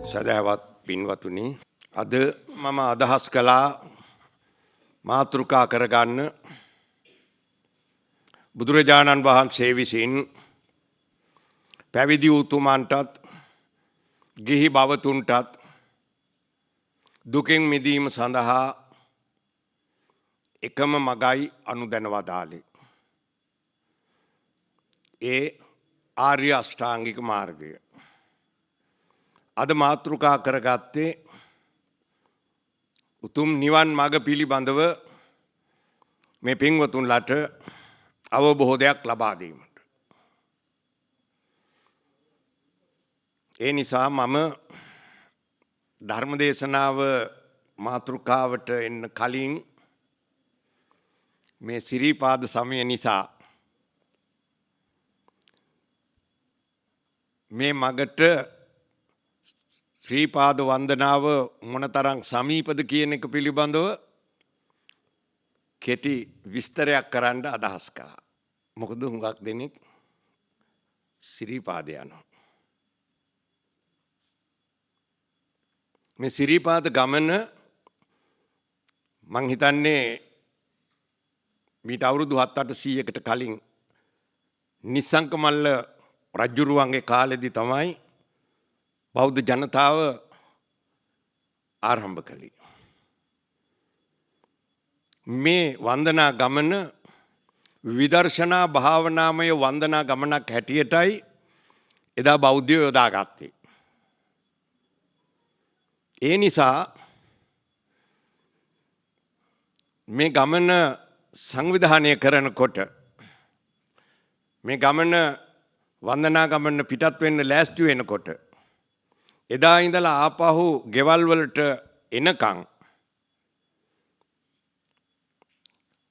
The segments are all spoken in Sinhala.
සදහවත් පින්වතුනි අද මම අදහස් කළා මාතෘකා කරගන්න බුදුරජාණන් වහන්සේ විසින් පැවිදි උතුමන්ටත් ගිහි බවතුන්ටත් දුකින් මිදීම සඳහා එකම මගයි අනුදැන වදාළේ. ඒ ආර්ය අෂ්ටාංගික මාර්ගය. අද මාතෘකා කරගත්තේ උතුම් නිවන් මඟ පිළිබඳව මේ පින්වතුන්ලට අවබෝධයක් ලබා දීමට. ඒ නිසා මම ධර්ම දේශනාව මාතෘකාවට එන්න කලින් මේ සිරිපාද සමය නිසා මේ මගට ශ්‍රීපාද වන්දනාව මොනතරම් සමීපද කියන එක පිළිබඳව කෙටි විස්තරයක් කරන්න අදහස් කළා. මොකද හුඟක් දෙනෙක් සිරිපාද යනවා. මේ සිරිපාද ගමන මං හිතන්නේ මීට අවුරුදු 7-800කට කලින් නිස්සංක මල්ල රජුරුවන්ගේ කාලෙදි තමයි බෞද්ධ ජනතාව ආරම්භ කළේ. මේ වන්දනා ගමන විදර්ශනා භාවනාමය වන්දනා ගමනක් හැටියටයි එදා බෞද්ධයෝ යොදාගත්තේ. ඒ නිසා මේ ගමන සංවිධානය කරනකොට මේ ගමන වන්දනා ගමන පිටත් වෙන්න ලෑස්ති වෙනකොට එදා ඉඳලා ආපහු ගෙවල් වලට එනකන්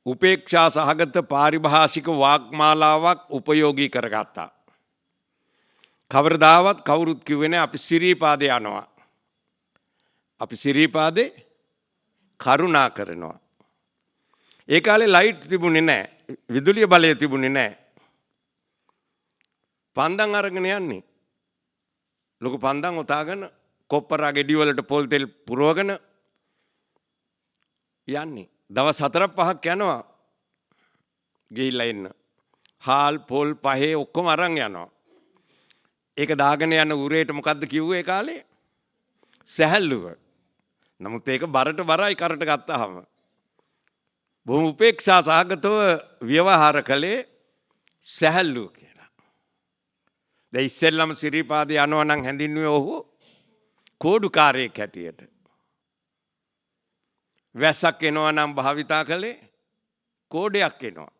උපේක්ෂා සහගත පාරිභාෂික වාග්මාලාවක් උපයෝගී කරගත්තා. කවරදාවත් කවුරුත් කිව්වේ නැහැ අපි සිරිපාදේ යනවා. අපි සිරිපාදේ කරුණා කරනවා. ඒ කාලේ ලයිට් තිබුණේ නැහැ. විදුලිය බලය තිබුණේ නැහැ. පන්දන් අරගෙන යන්නේ. ලොකු පන්දන් ඔතාගෙන කොප්පරා ගෙඩි වලට පොල් තෙල් පුරවගෙන යන්නේ. දවස් 4-5ක් යනවා ගිහිල්ලා එන්න. හාල් පොල් පහේ ඔක්කොම අරන් යනවා. ඒක දාගෙන යන උරේට මොකද්ද කිව්වේ ඒ කාලේ? සැහැල්ලුව. නමුත් ඒක බරට බරයි කරට ගත්තාම. බොහොම උපේක්ෂා සහගතව ව්‍යවහාර කළේ සැහැල්ලුව කියලා. දැන් ඉස්සෙල්ලම සිරිපාදේ යනවා නම් හැඳින්වුවේ ඔහු කෝඩුකාරයෙක් හැටියට. වැස්සක් එනවා නම් භාවිතා කළේ කෝඩයක් එනවා.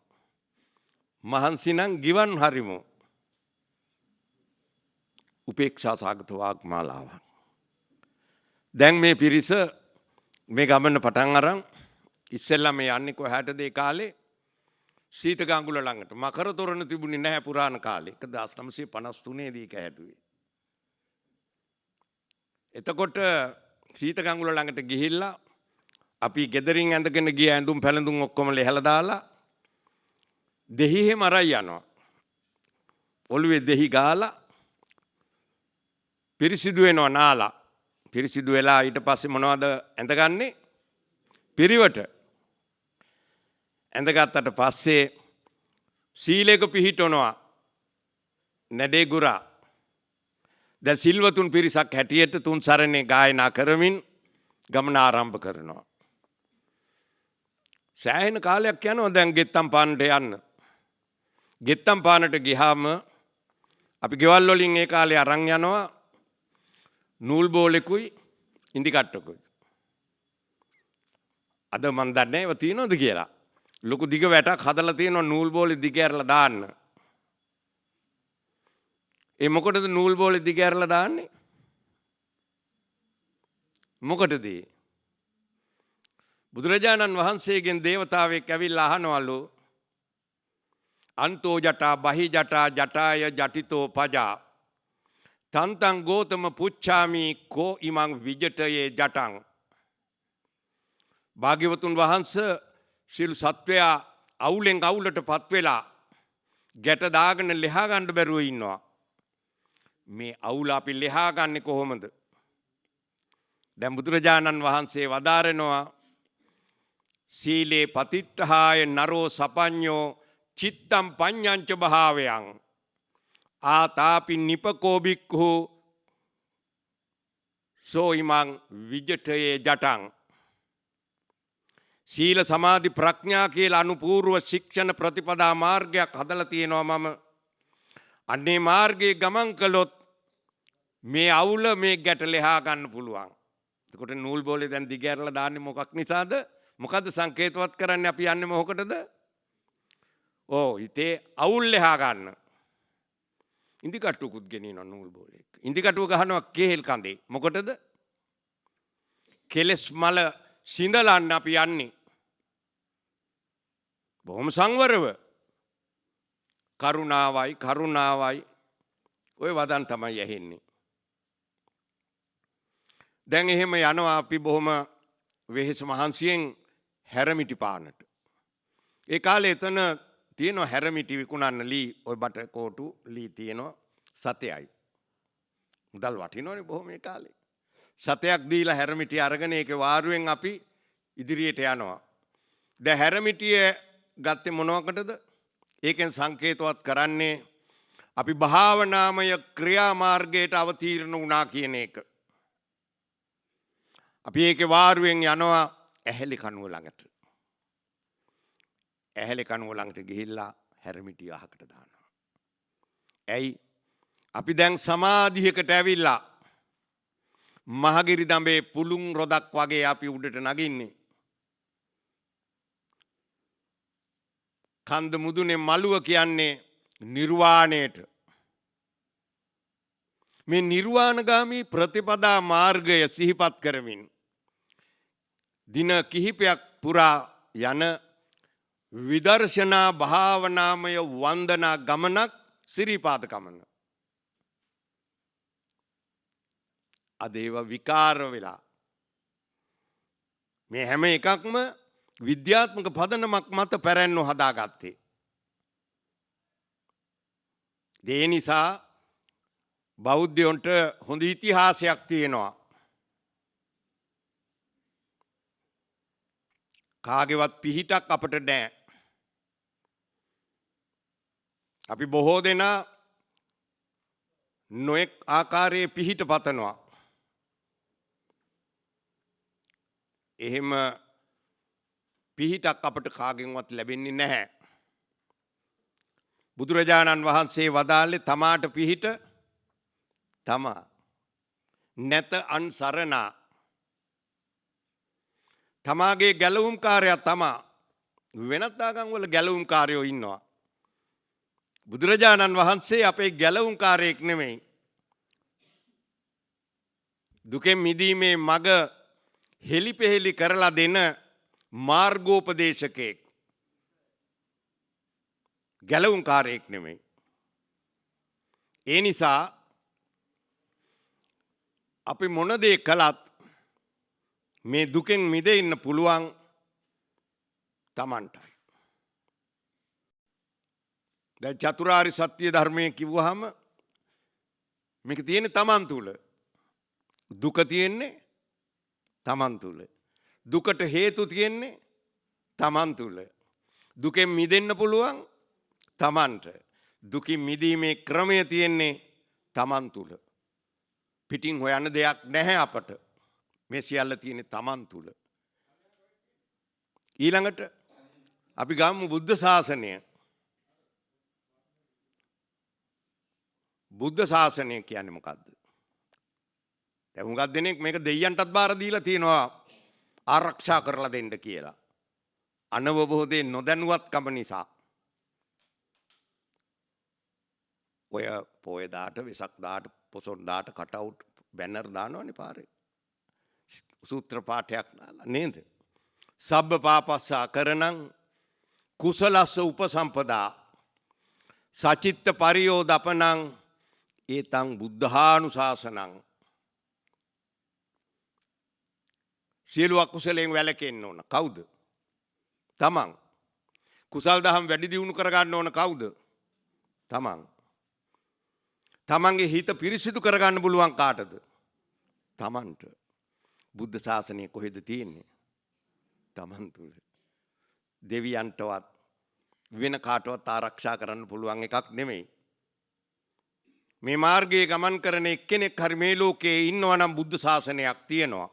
මහන්සි නම් ගිවන් හරිමු. උපේක්ෂා සහගත වාග්මාලාවක්. දැන් මේ පිරිස මේ ගමන පටන් අරන් ඉස්සෙල්ලා මේ යන්නේ කොහාටද ඒ කාලේ? සීතගංගුල ළඟට. මකර තොරණ තිබුණේ නැහැ පුරාණ කාලේ. 1953 දී ඒක හැදුවේ. එතකොට සීතගංගුල ළඟට ගිහිල්ලා අපි ගෙදරින් ඇඳගෙන ගිය ඇඳුම් පැළඳුම් ඔක්කොම ලෙහලා දාලා දෙහිහෙම අරයි යනවා. ඔළුවේ දෙහි ගාලා පිරිසිදු වෙනවා නාලා. පිරිසිදු වෙලා ඊට පස්සේ මොනවද ඇඳගන්නේ? පිරිවට. ඇඳගත්තට පස්සේ සීලයක පිහිටනවා නැඩේ ගුරා. දැන් සිල්වතුන් පිරිසක් හැටියට තුන් සරණේ ගායනා කරමින් ගමන ආරම්භ කරනවා. සෑහෙන කාලයක් යනවා දැන් ගෙත්තම් පානට යන්න. ගෙත්තම් පානට ගියාම අපි ගෙවල් වලින් ඒ කාලේ අරන් යනවා නූල් බෝලෙකුයි ඉඳි කට්ටකුයි. අද මන් දන්නේ ඒව තියනවද කියලා. ලොකු දිග වැටක් හදලා තියෙනවා නූල් බෝලේ දිග ඇරලා දාන්න. ඒ මොකටද නූල් බෝලේ දිග ඇරලා දාන්නේ? මොකටද? බුදුරජාණන් වහන්සේගෙන් දේවතාවෙක් ඇවිල්ලා අහනවලු අන්තෝ ජටා බහි ජටා ජටාය ජටිතෝ පජා තන්තං ගෝතම පුච්ඡාමි කෝ ඉමං විජටයේ ජටං. භාග්‍යවතුන් වහන්සේ සියලු සත්වයා අවුලෙන් අවුලට පත් වෙලා ගැට දාගෙන ලෙහා ගන්න බැරුව ඉන්නවා. මේ අවුල අපි ලෙහා ගන්නේ කොහොමද? දැන් බුදුරජාණන් වහන්සේ වදාරනවා සීලේ පතිට්ඨාය නරෝ සපඤ්ඤෝ චිත්තම් පඤ්ඤංච භාවයන් ආතාපි නිපකෝ බික්ඛු සෝ ඉමං විජිතයේ ජටං. සීල සමාධි ප්‍රඥා කියලා අනුපූර්ව ශික්ෂණ ප්‍රතිපදා මාර්ගයක් හදලා තියෙනවා මම. අන්නේ මාර්ගයේ ගමන් කළොත් මේ අවුල මේ ගැට ලෙහා ගන්න පුළුවන්. එතකොට නූල් බෝලේ දැන් දිගහැරලා දාන්නේ මොකක් නිසාද? මොකද්ද සංකේතවත් කරන්නේ අපි යන්නේ මොකටද? ඉතේ අවුල් ලෙහා ගන්න. ඉන්දි කට්ටුකුත් ගෙනියන නූල් බෝලේ. ඉන්දි කටුව ගහනවා කේල් කඳේ. මොකටද? කෙලස් මල සිඳලන්න අපි යන්නේ. බොහොම සංවරව. කරුණාවයි ඔය වදන් තමයි ඇහෙන්නේ. දැන් එහෙම යනවා අපි බොහොම වෙහෙස මහන්සියෙන් හැරමිටි පානට. ඒ කාලේ එතන තියෙනවා හැරමිටි විකුණන්න ලී ඔය බට කෝටු ලී තියෙනවා සතයයි. මුදල් වටිනවනේ බොහොම ඒ කාලේ. සතයක් දීලා හැරමිටි අරගෙන ඒකේ වාරුවෙන් අපි ඉදිරියට යනවා. දැන් හැරමිටිය ගත්තේ මොනවකටද? ඒකෙන් සංකේතවත් කරන්නේ අපි භාවනාමය ක්‍රියාමාර්ගයට අවතීර්ණ වුණා කියන එක. අපි ඒකේ වාරුවෙන් යනවා ඇහැලි කනුව ළඟට. ඇහැලි කනුව ළඟට ගිහිල්ලා හැරමිටිය අහකට දානවා. ඇයි? අපි දැන් සමාධියකට ඇවිල්ලා මහගිරි දඹේ පුළුන් රොදක් වගේ අපි උඩට නගින්නේ. කන්ද මුදුනේ මළුව කියන්නේ නිර්වාණයට. මේ නිර්වාණගාමී ප්‍රතිපදා මාර්ගය සිහිපත් කරමින් දින කිහිපයක් පුරා යන විදර්ශනා භාවනාමය වන්දනා ගමනක් සිරිපාද ගමන. අද ඒවා විකාර වෙලා මේ හැම එකක්ම විද්‍යාත්මක පදනමක් මත පැරැන්නෝ හදාගත්තේ. ඒ නිසා බෞද්ධයන්ට හොඳ ඉතිහාසයක් තියෙනවා. කාගේවත් පිහිටක් අපට නැහැ. අපි බොහෝ දෙනා නොඑක් ආකාරයේ පිහිට පතනවා. එහෙම පිහිටක් අපට කාගෙන්වත් ලැබෙන්නේ නැහැ. බුදුරජාණන් වහන්සේ වදාළේ තමාට පිහිට තමා. නැත අන් සරණා. තමාගේ ගැලවුම්කාරයා තමා. වෙනත් ආගම් වල ගැලවුම්කාරයෝ ඉන්නවා. බුදුරජාණන් වහන්සේ අපේ ගැලවුම්කාරයෙක් නෙමෙයි. දුකෙන් මිදීමේ මඟ හෙලිපෙහෙලි කරලා දෙන මාර්ගෝපදේශකයෙක්. ගැලවුම්කාරයෙක් නෙමෙයි. ඒ නිසා අපි මොන දේ කළත් මේ දුකෙන් මිදෙන්න පුළුවන් Tamanටයි. දැන් චතුරාර්ය සත්‍ය ධර්මයේ කිව්වහම මේක තියෙන්නේ Taman තුල. දුක තියෙන්නේ Taman තුල. දුකට හේතු තියෙන්නේ Taman තුල. දුකෙන් මිදෙන්න පුළුවන් Tamanට. දුකින් මිදීමේ ක්‍රමය තියෙන්නේ Taman තුල. පිටින් හොයන්න දෙයක් නැහැ අපට. මේ සියල්ල තියෙන්නේ Taman තුල. ඊළඟට අපි ගමු බුද්ධ ශාසනය. බුද්ධ ශාසනය කියන්නේ මොකද්ද? දැන් හුඟක් දෙනෙක් මේක දෙයයන්ටත් බාර දීලා තියෙනවා ආරක්ෂා කරලා දෙන්න කියලා. අනවබෝධයෙන් නොදැනුවත්කම නිසා. ඔය පොය දාට වෙසක් දාට පොසොන් දාට කටවුට් බැනර් දානවනේ පාරේ. සූත්‍ර පාඨයක් දාලා නේද? සබ්බ පාපස්සා කරණං කුසලස්ස උපසම්පදා සචිත්ත පරියෝදපනං ඒතං බුද්ධානුශාසනං. සියලු අකුසලයෙන් වැළකෙන්න ඕන. කවුද? තමන්. කුසල් දහම් වැඩි දියුණු කරගන්න ඕන කවුද? තමන්. තමන්ගේ හිත පිරිසිදු කරගන්න පුළුවන් කාටද? තමන්ට. බුද්ධ ශාසනය කොහෙද තියෙන්නේ? තමන් තුළ. දෙවියන්ටවත් වෙන කාටවත් ආරක්ෂා කරන්න පුළුවන් එකක් නෙමෙයි. මේ මාර්ගයේ ගමන් කරන එක්කෙනෙක් හරි මේ ලෝකයේ ඉන්නවා නම් බුද්ධ ශාසනයක් තියෙනවා.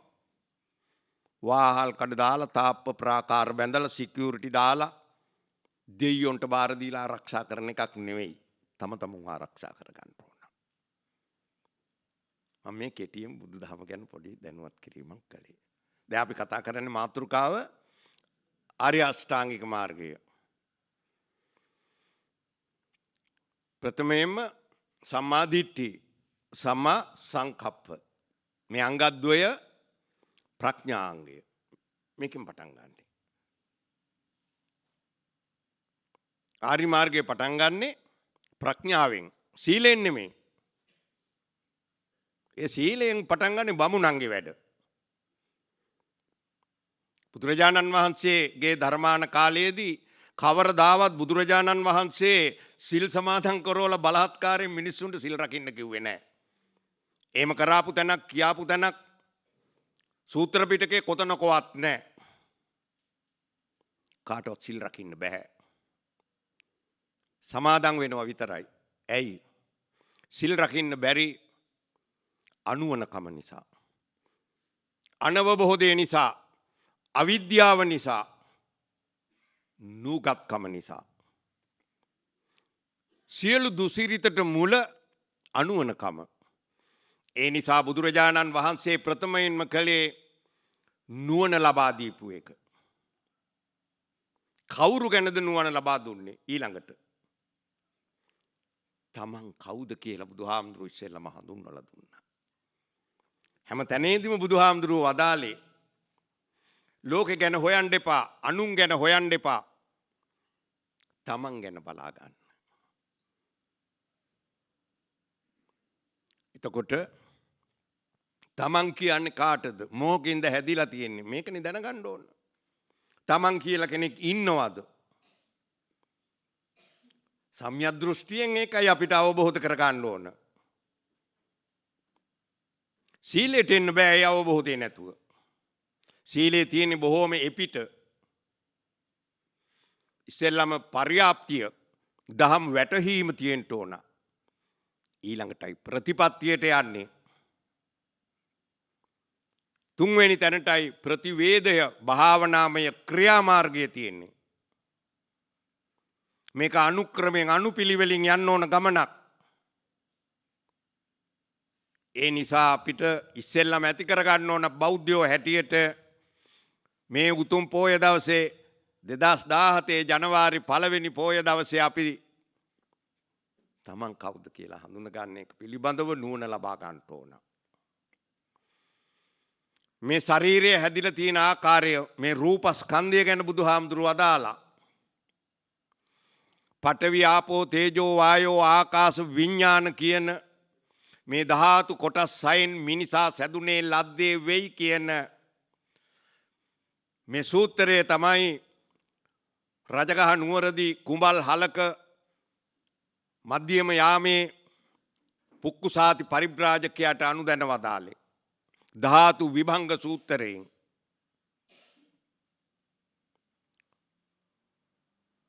වාහල් කඩ දාලා තාප්ප ප්‍රාකාර බැඳලා සිකියුරිටි දාලා දෙයියොන්ට බාර දීලා ආරක්ෂා කරන එකක් නෙවෙයි. තම තමුන් ආරක්ෂා කරගන්න ඕන. මම මේ කෙටියෙන් බුදුදහම ගැන පොඩි දැනුවත් කිරීමක් කළේ. දැන් අපි කතා කරන්නේ මාතෘකාව ආර්ය අෂ්ටාංගික මාර්ගය. ප්‍රථමයෙන්ම සම්මා දිට්ඨි, සම්මා සංකප්ප. මේ අංගද්වය ප්‍රඥාංගය. මේකෙන් පටන් ගන්න. ආර්ය මාර්ගයේ පටන් ගන්නේ ප්‍රඥාවෙන්. සීලෙන් නෙමෙයි. ඒ සීලයෙන් පටන් ගන්නේ බමුණන්ගේ වැඩ. බුදුරජාණන් වහන්සේගේ ධර්මාන කාලයේදී කවරදාවත් බුදුරජාණන් වහන්සේ සිල් සමාදන් කරවලා බලහත්කාරයෙන් මිනිස්සුන්ට සිල් රකින්න කිව්වේ නැහැ. එහෙම කරාපු තැනක් කියාපු තැනක් සූත්‍ර පිටකේ කොතනකවත් නැහැ. කාටවත් සිල් රකින්න බෑ. සමාදන් වෙනවා විතරයි. ඇයි? සිල් රකින්න බැරි අනුවණකම නිසා. අනවබෝධය නිසා, අවිද්‍යාව නිසා, නූගත්කම නිසා. සියලු දුසිරිතට මුල අනුවණකම. ඒ නිසා බුදුරජාණන් වහන්සේ ප්‍රථමයෙන්ම කළේ නුවණ ලබා දීපු එක. කවුරු ගැනද නුවණ ලබා දුන්නේ ඊළඟට? තමන් කවුද කියලා බුදුහාමුදුරුවෝ ඉස්සෙල්ලාම හඳුන්වලා දුන්නා. හැම තැනේදීම බුදුහාමුදුරුවෝ වදාලේ ලෝකෙ ගැන හොයන්න එපා, අනුන් ගැන හොයන්න එපා. තමන් ගැන බලා ගන්න. එතකොට තමන් කියන්නේ කාටද? මොකකින්ද හැදිලා තියෙන්නේ? මේකනේ දැනගන්න ඕන. තමන් කියලා කෙනෙක් ඉන්නවද? සම්‍යක් දෘෂ්ටියෙන් ඒකයි අපිට අවබෝධ කරගන්න ඕන. සීලයට එන්න බෑ ඒ අවබෝධය නැතුව. සීලේ තියෙන බොහෝම එපිට. ඉස්සෙල්ලාම පර්යාප්තිය, දහම් වැටහීම තියෙන්න ඕන. ඊළඟටයි ප්‍රතිපත්තියට යන්නේ. තුන්වෙනි තැනටයි ප්‍රතිවේදය, භාවනාමය ක්‍රියාමාර්ගය තියෙන්නේ. මේක අනුක්‍රමයෙන් අනුපිළිවෙලින් යන්න ඕන ගමනක්. ඒ නිසා අපිට ඉස්සෙල්ලාම ඇති කරගන්න ඕන බෞද්ධයෝ හැටියට මේ උතුම් පෝය දවසේ 2017 ජනවාරි 1 වෙනි පෝය දවසේ අපි තමන් කවුද කියලා හඳුනගන්න එක පිළිබඳව නුවණ ලබා ගන්න ඕන. මේ ශරීරය හැදිලා තියෙන ආකාරය, මේ රූපස්කන්ධය ගැන බුදුහාමුදුරුවෝ අදාලා. පඨවි ආපෝ තේජෝ වායෝ ආකාශ විඥාන කියන මේ ධාතු කොටස් 6න් මිනිසා සැදුනේ ලද්දේ වෙයි කියන මේ සූත්‍රය තමයි රජගහ නුවරදී කුඹල් හලක මධ්‍යම යාමේ පුක්කුසාති පරිබ්‍රාජකයාට අනුදැන වදාළේ. ධාතු විභංග සූත්‍රයෙන්.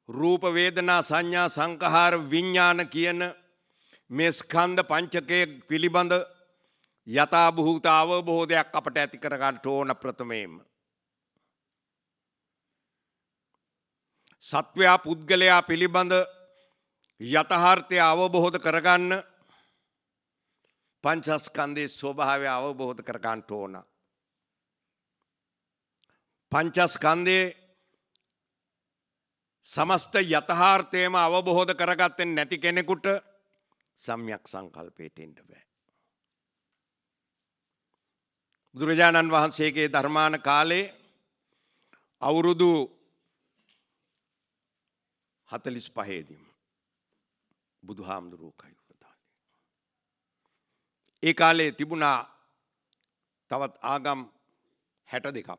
රූප වේදනා සංඥා සංඛාර විඥාන කියන මේ ස්කන්ධ පංචකයේ පිළිබඳ යථාභූත අවබෝධයක් අපට ඇති කර ගන්න ඕන ප්‍රථමයෙන්ම. සත්වයා පුද්ගලයා පිළිබඳ යථාර්ථය අවබෝධ කරගන්න පංචස්කන්ධයේ ස්වභාවය අවබෝධ කර ගන්න ඕන. පංචස්කන්ධයේ සමස්ත යථාර්ථයම අවබෝධ කරගත්තේ නැති කෙනෙකුට සම්‍යක් සංකල්පයට එන්න බෑ. බුදුරජාණන් වහන්සේගේ ධර්මාන කාලේ අවුරුදු 45 දීම බුදුහාමුදුරුවෝ කයි වදාළේ. ඒ කාලේ තිබුණා තවත් ආගම් 62ක්.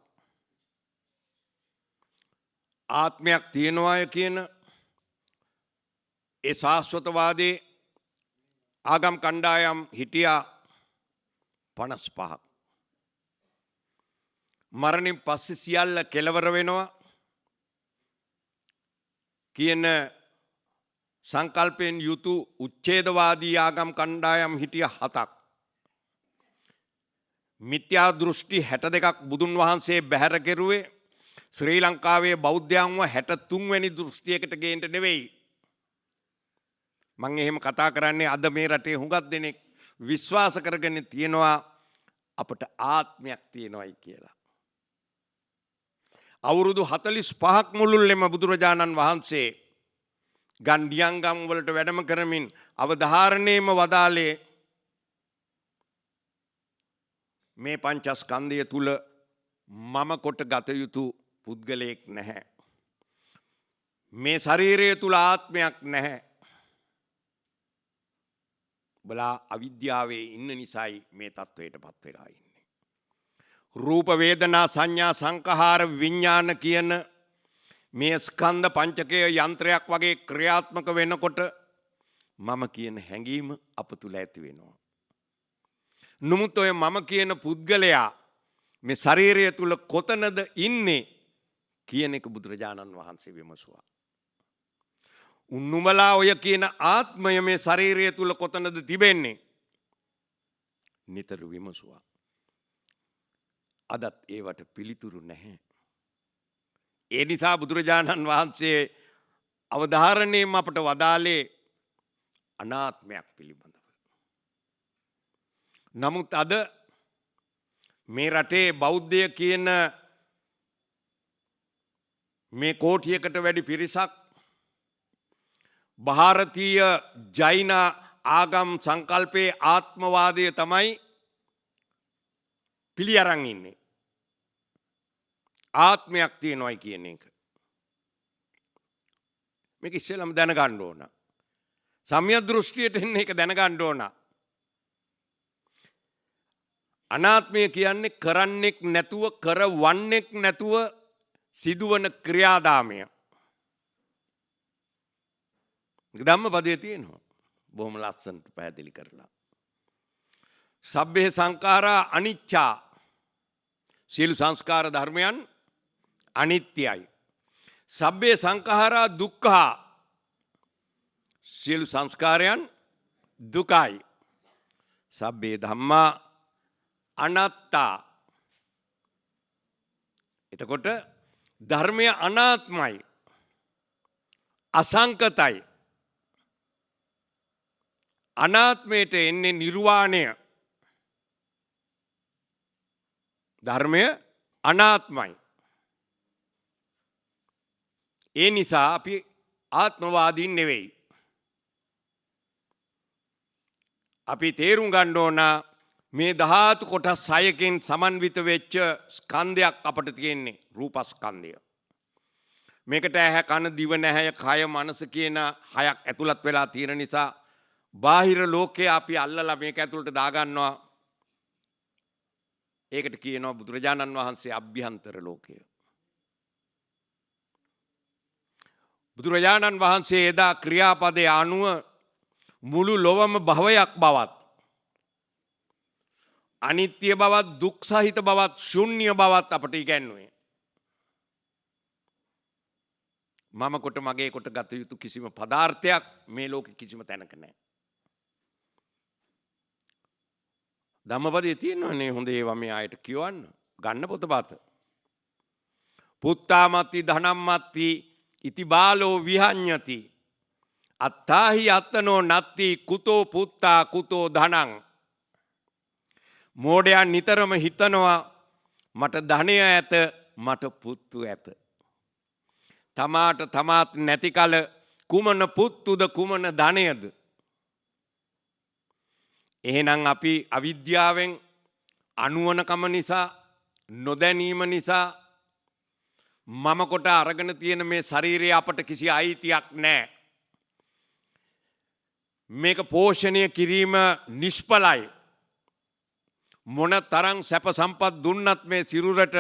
ආත්මයක් තියෙනවාය කියන ඒ සාස්වතවාදී ආගම් කණ්ඩායම් හිටියා 55ක්. මරණින් පස්සේ සියල්ල කෙලවර වෙනවා කියන සංකල්පයෙන් යුතු උච්ඡේදවාදී ආගම් කණ්ඩායම් හිටිය 7ක්. මිත්‍යා දෘෂ්ටි 62ක් බුදුන් වහන්සේ බැහැර කෙරුවේ ශ්‍රී ලංකාවේ බෞද්ධයන්ව 63 වෙනි දෘෂ්ටියකට ගේන්න නෙවෙයි. මම එහෙම කතා කරන්නේ අද මේ රටේ හුඟක් දෙනෙක් විශ්වාස කරගෙන තියෙනවා අපට ආත්මයක් තියෙනවායි කියලා. අවුරුදු 45ක් මුළුල්ලෙම බුදුරජාණන් වහන්සේ ගන්ඩියංගම් වලට වැඩම කරමින් අවධාරණයම වදාලේ මේ පංචස්කන්ධය තුල මම කොට ගත යුතු පුද්ගලයෙක් නැහැ. මේ ශරීරය තුල ආත්මයක් නැහැ. බලා අවිද්‍යාවේ ඉන්න නිසායි මේ තත්වයටපත් වෙලා ඉන්නේ. රූප වේදනා සංඥා සංඛාර විඥාන කියන මේ ස්කන්ධ පංචකය යන්ත්‍රයක් වගේ ක්‍රියාත්මක වෙනකොට මම කියන හැඟීම අප තුල ඇති වෙනවා. නමුත් ඔය මම කියන පුද්ගලයා මේ ශරීරය තුල කොතනද ඉන්නේ කියන එක බුදුරජාණන් වහන්සේ විමසුවා. උන්නුමලා ඔය කියන ආත්මය මේ ශරීරය තුල කොතනද තිබෙන්නේ? නිතර විමසුවා. අදත් ඒවට පිළිතුරු නැහැ. ඒ නිසා බුදුරජාණන් වහන්සේ අවධාරණයෙන් අපට වදාලේ අනාත්මයක් පිළිබඳව. නමුත් අද මේ රටේ බෞද්ධය කියන මේ කෝටියකට වැඩි පිරිසක් ಭಾರತೀಯ ජෛන ආගම් සංකල්පයේ ආත්මවාදය තමයි පිළි අරන් ඉන්නේ. ආත්මයක් තියෙනවයි කියන එක. මේක ඉස්සෙල්ලාම දැනගන්න ඕන. සම්‍යක් දෘෂ්ටියට එන්න එක දැනගන්න ඕන. අනාත්මය කියන්නේ කරන්නෙක් නැතුව කරවන්නෙක් නැතුව සිදුවන ක්‍රියාදාමය. ධම්මපදයේ තියෙනවා. බොහොම ලස්සනට පැහැදිලි කරලා. සබ්බේ සංඛාරා අනිච්චා. සියලු සංස්කාර ධර්මයන් අනිත්‍යයි. සබ්බේ සංඛාරා දුක්ඛා. සියලු සංස්කාරයන් දුකයි. සබ්බේ ධම්මා අනාත්තා. එතකොට ධර්මය අනාත්මයි. අසංකතයි. අනාත්මයට එන්නේ නිර්වාණය. ධර්මය අනාත්මයි. ඒ නිසා අපි ආත්මවාදීන් නෙවෙයි. අපි තේරුම් ගන්න ඕන මේ ධාතු කොටස් 6කින් සමන්විත වෙච්ච ස්කන්ධයක් අපිට තියෙන්නේ රූපස්කන්ධය. මේකට ඇහැ කන දිව නැහැය කය මනස කියන හයක් ඇතුළත් වෙලා තියෙන නිසා බාහිර ලෝකයේ අපි අල්ලලා මේක ඇතුළට දාගන්නවා. ඒකට කියනවා බුදුරජාණන් වහන්සේ අභ්‍යන්තර ලෝකය. බුදුරජාණන් වහන්සේ එදා ක්‍රියාපදයේ අනුව මුළු ලොවම භවයක් බවත් අනිත්‍ය බවත් දුක් සහිත බවත් ශුන්‍ය බවත් අපට ඉගැන්වුවේ. මම කොට මගේ කොට ගත යුතු කිසිම පදාර්ථයක් මේ ලෝකෙ කිසිම තැනක නැහැ. ධම්මපදයේ තියෙනවනේ හොඳ ඒවා මේ ආයත කියවන්න. ගන්න පොතපත. පුත්තාමත්ති ධනම්මත්ති ඉති බාලෝ විහඤ්ඤති. අත්තාහි අත්තනෝ නත්ති කුතෝ පුත්තා කුතෝ ධනං. මෝඩයන් නිතරම හිතනවා මට ධනය ඇත මට පුත්තු ඇත. තමාට තමාත් නැති කල කුමන පුත්තුද කුමන ධනයද? එහෙනම් අපි අවිද්‍යාවෙන් අනුවණකම නිසා නොදැනීම නිසා මම කොට අරගෙන තියෙන මේ ශරීරය අපට කිසි අයිතියක් නැහැ. මේක පෝෂණය කිරීම නිෂ්ඵලයි. මොන තරම් සැප සම්පත් දුන්නත් මේ සිරුරට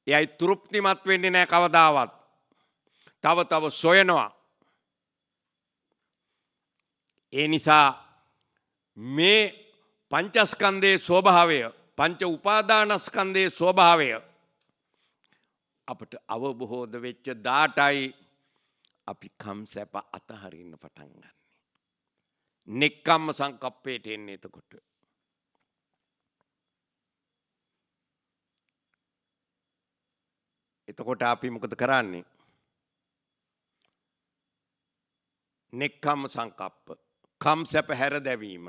එයයි තෘප්තිමත් වෙන්නේ නැහැ කවදාවත්. තව සොයනවා. ඒ නිසා මේ පංචස්කන්ධයේ ස්වභාවය පංච උපාදානස්කන්ධයේ ස්වභාවය අපට අවබෝධ වෙච්ච දාටයි අපි කම් සැප අතහරින්න පටන් ගන්න. නෙක්ඛම්ම සංකප්පයට එන්නේ එතකොට. එතකොට අපි මොකද කරන්නේ? නෙක්ඛම්ම සංකප්ප, කම් සැප හැර දැවීම.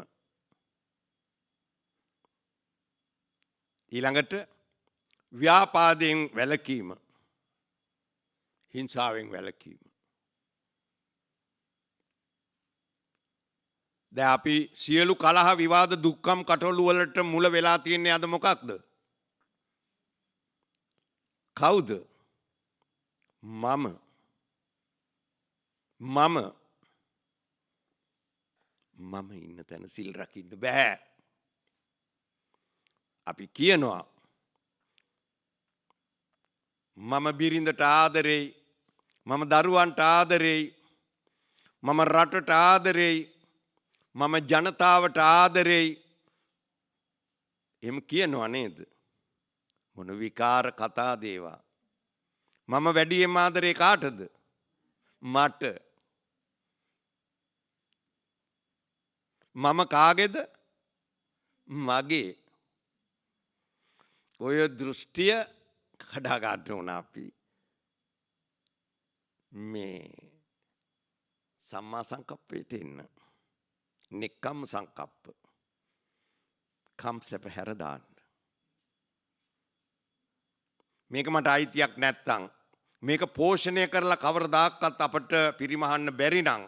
ඊළඟට ව්‍යාපාදයෙන් වැළකීම, හිංසාවෙන් වැළකීම. දැන් අපි සියලු කලහ විවාද දුක්ඛම් කටළු වලට මුල වෙලා තියෙන්නේ අද මොකක්ද? කවුද? මම ඉන්න තැන සිල් රකින්න බෑ. අපි කියනවා මම බිරිඳට ආදරෙයි, මම දරුවන්ට ආදරෙයි, මම රටට ආදරෙයි, මම ජනතාවට ආදරෙයි. එහෙම කියනවා නේද? මොන විකාර කතා දේවා. මම වැඩියෙන්ම ආදරේ කාටද? මට. මම කාගේද? මගේ. ඔය දෘෂ්ටිය කඩා ගන්න ඕන අපි. මේ සම්මා සංකප්පයට එන්න. නෙක්ඛම්ම සංකප්ප. කම් සැප හැර දාන්න. මේක මට අයිතියක් නැත්තම්, මේක පෝෂණය කරලා කවරදාකවත් අපට පිරිමහන්න බැරි නම්,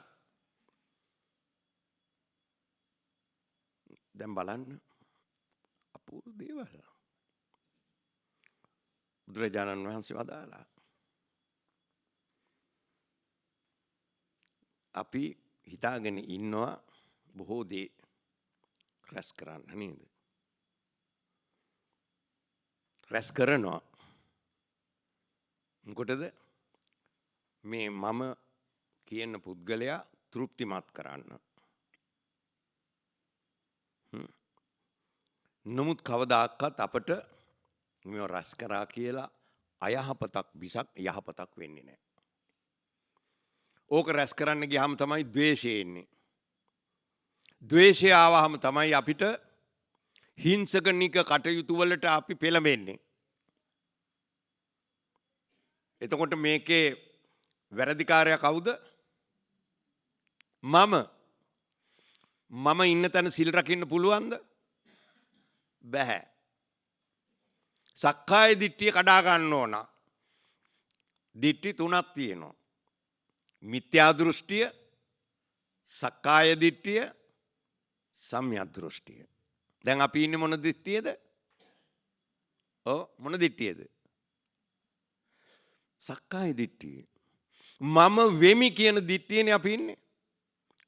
දැන් බලන්න අපූර්ව දේවල් බුදුරජාණන් වහන්සේ වදාලා. අපි හිතාගෙන ඉන්නවා බොහෝ දේ රැස් කරන්න නේද? රැස් කරනවා. මොකටද? මේ මම කියන පුද්ගලයා තෘප්තිමත් කරන්න. නමුත් කවදාකවත් අපට මේව රැස් කරා කියලා අයහපතක් මිසක් යහපතක් වෙන්නේ නැහැ. ඕක රැස් කරන්න ගියාම තමයි ද්වේෂය එන්නේ. ද්වේෂය ආවහම තමයි අපිට හිංසකනික කටයුතු වලට අපි පෙළඹෙන්නේ. එතකොට මේකේ වැරදිකාරයා කවුද? මම ඉන්න තැන සිල් රකින්න පුළුවන්ද? බැහැ. සක්කාය දිට්ඨිය කඩා ගන්න ඕන. දිට්ඨි තුනක් තියෙනවා. මිත්‍යා දෘෂ්ටිය, සක්කාය දිට්ඨිය, සම්‍යක් දෘෂ්ටිය. දැන් අපි ඉන්නේ මොන දිට්ඨියද? මොන දිට්ඨියද? සක්කාය දිට්ඨිය. මම වෙමි කියන දිට්ඨියනේ අපි ඉන්නේ.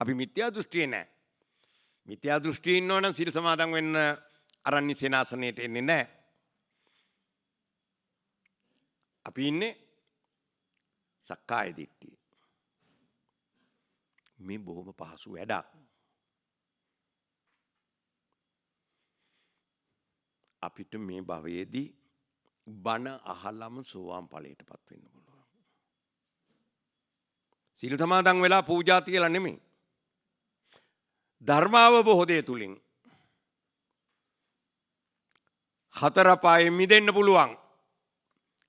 අපි මිත්‍යා දෘෂ්ටියේ නැහැ. මිත්‍යා දෘෂ්ටියේ ඉන්නවනම් සිල් සමාදන් වෙන්න අරණ්‍ය සේනාසනයට එන්නේ නැහැ. අපි ඉන්නේ සක්කාය දිට්ඨිය. මේ බොහොම පහසු වැඩක්. අපිට මේ භවයේදී බණ අහලම සෝවාන් ඵලයටපත් වෙන්න පුළුවන්. සීල සමාදන් වෙලා පූජා තියලා නෙමෙයි. ධර්මාවබෝධය තුලින් හතර පායෙන් මිදෙන්න පුළුවන්.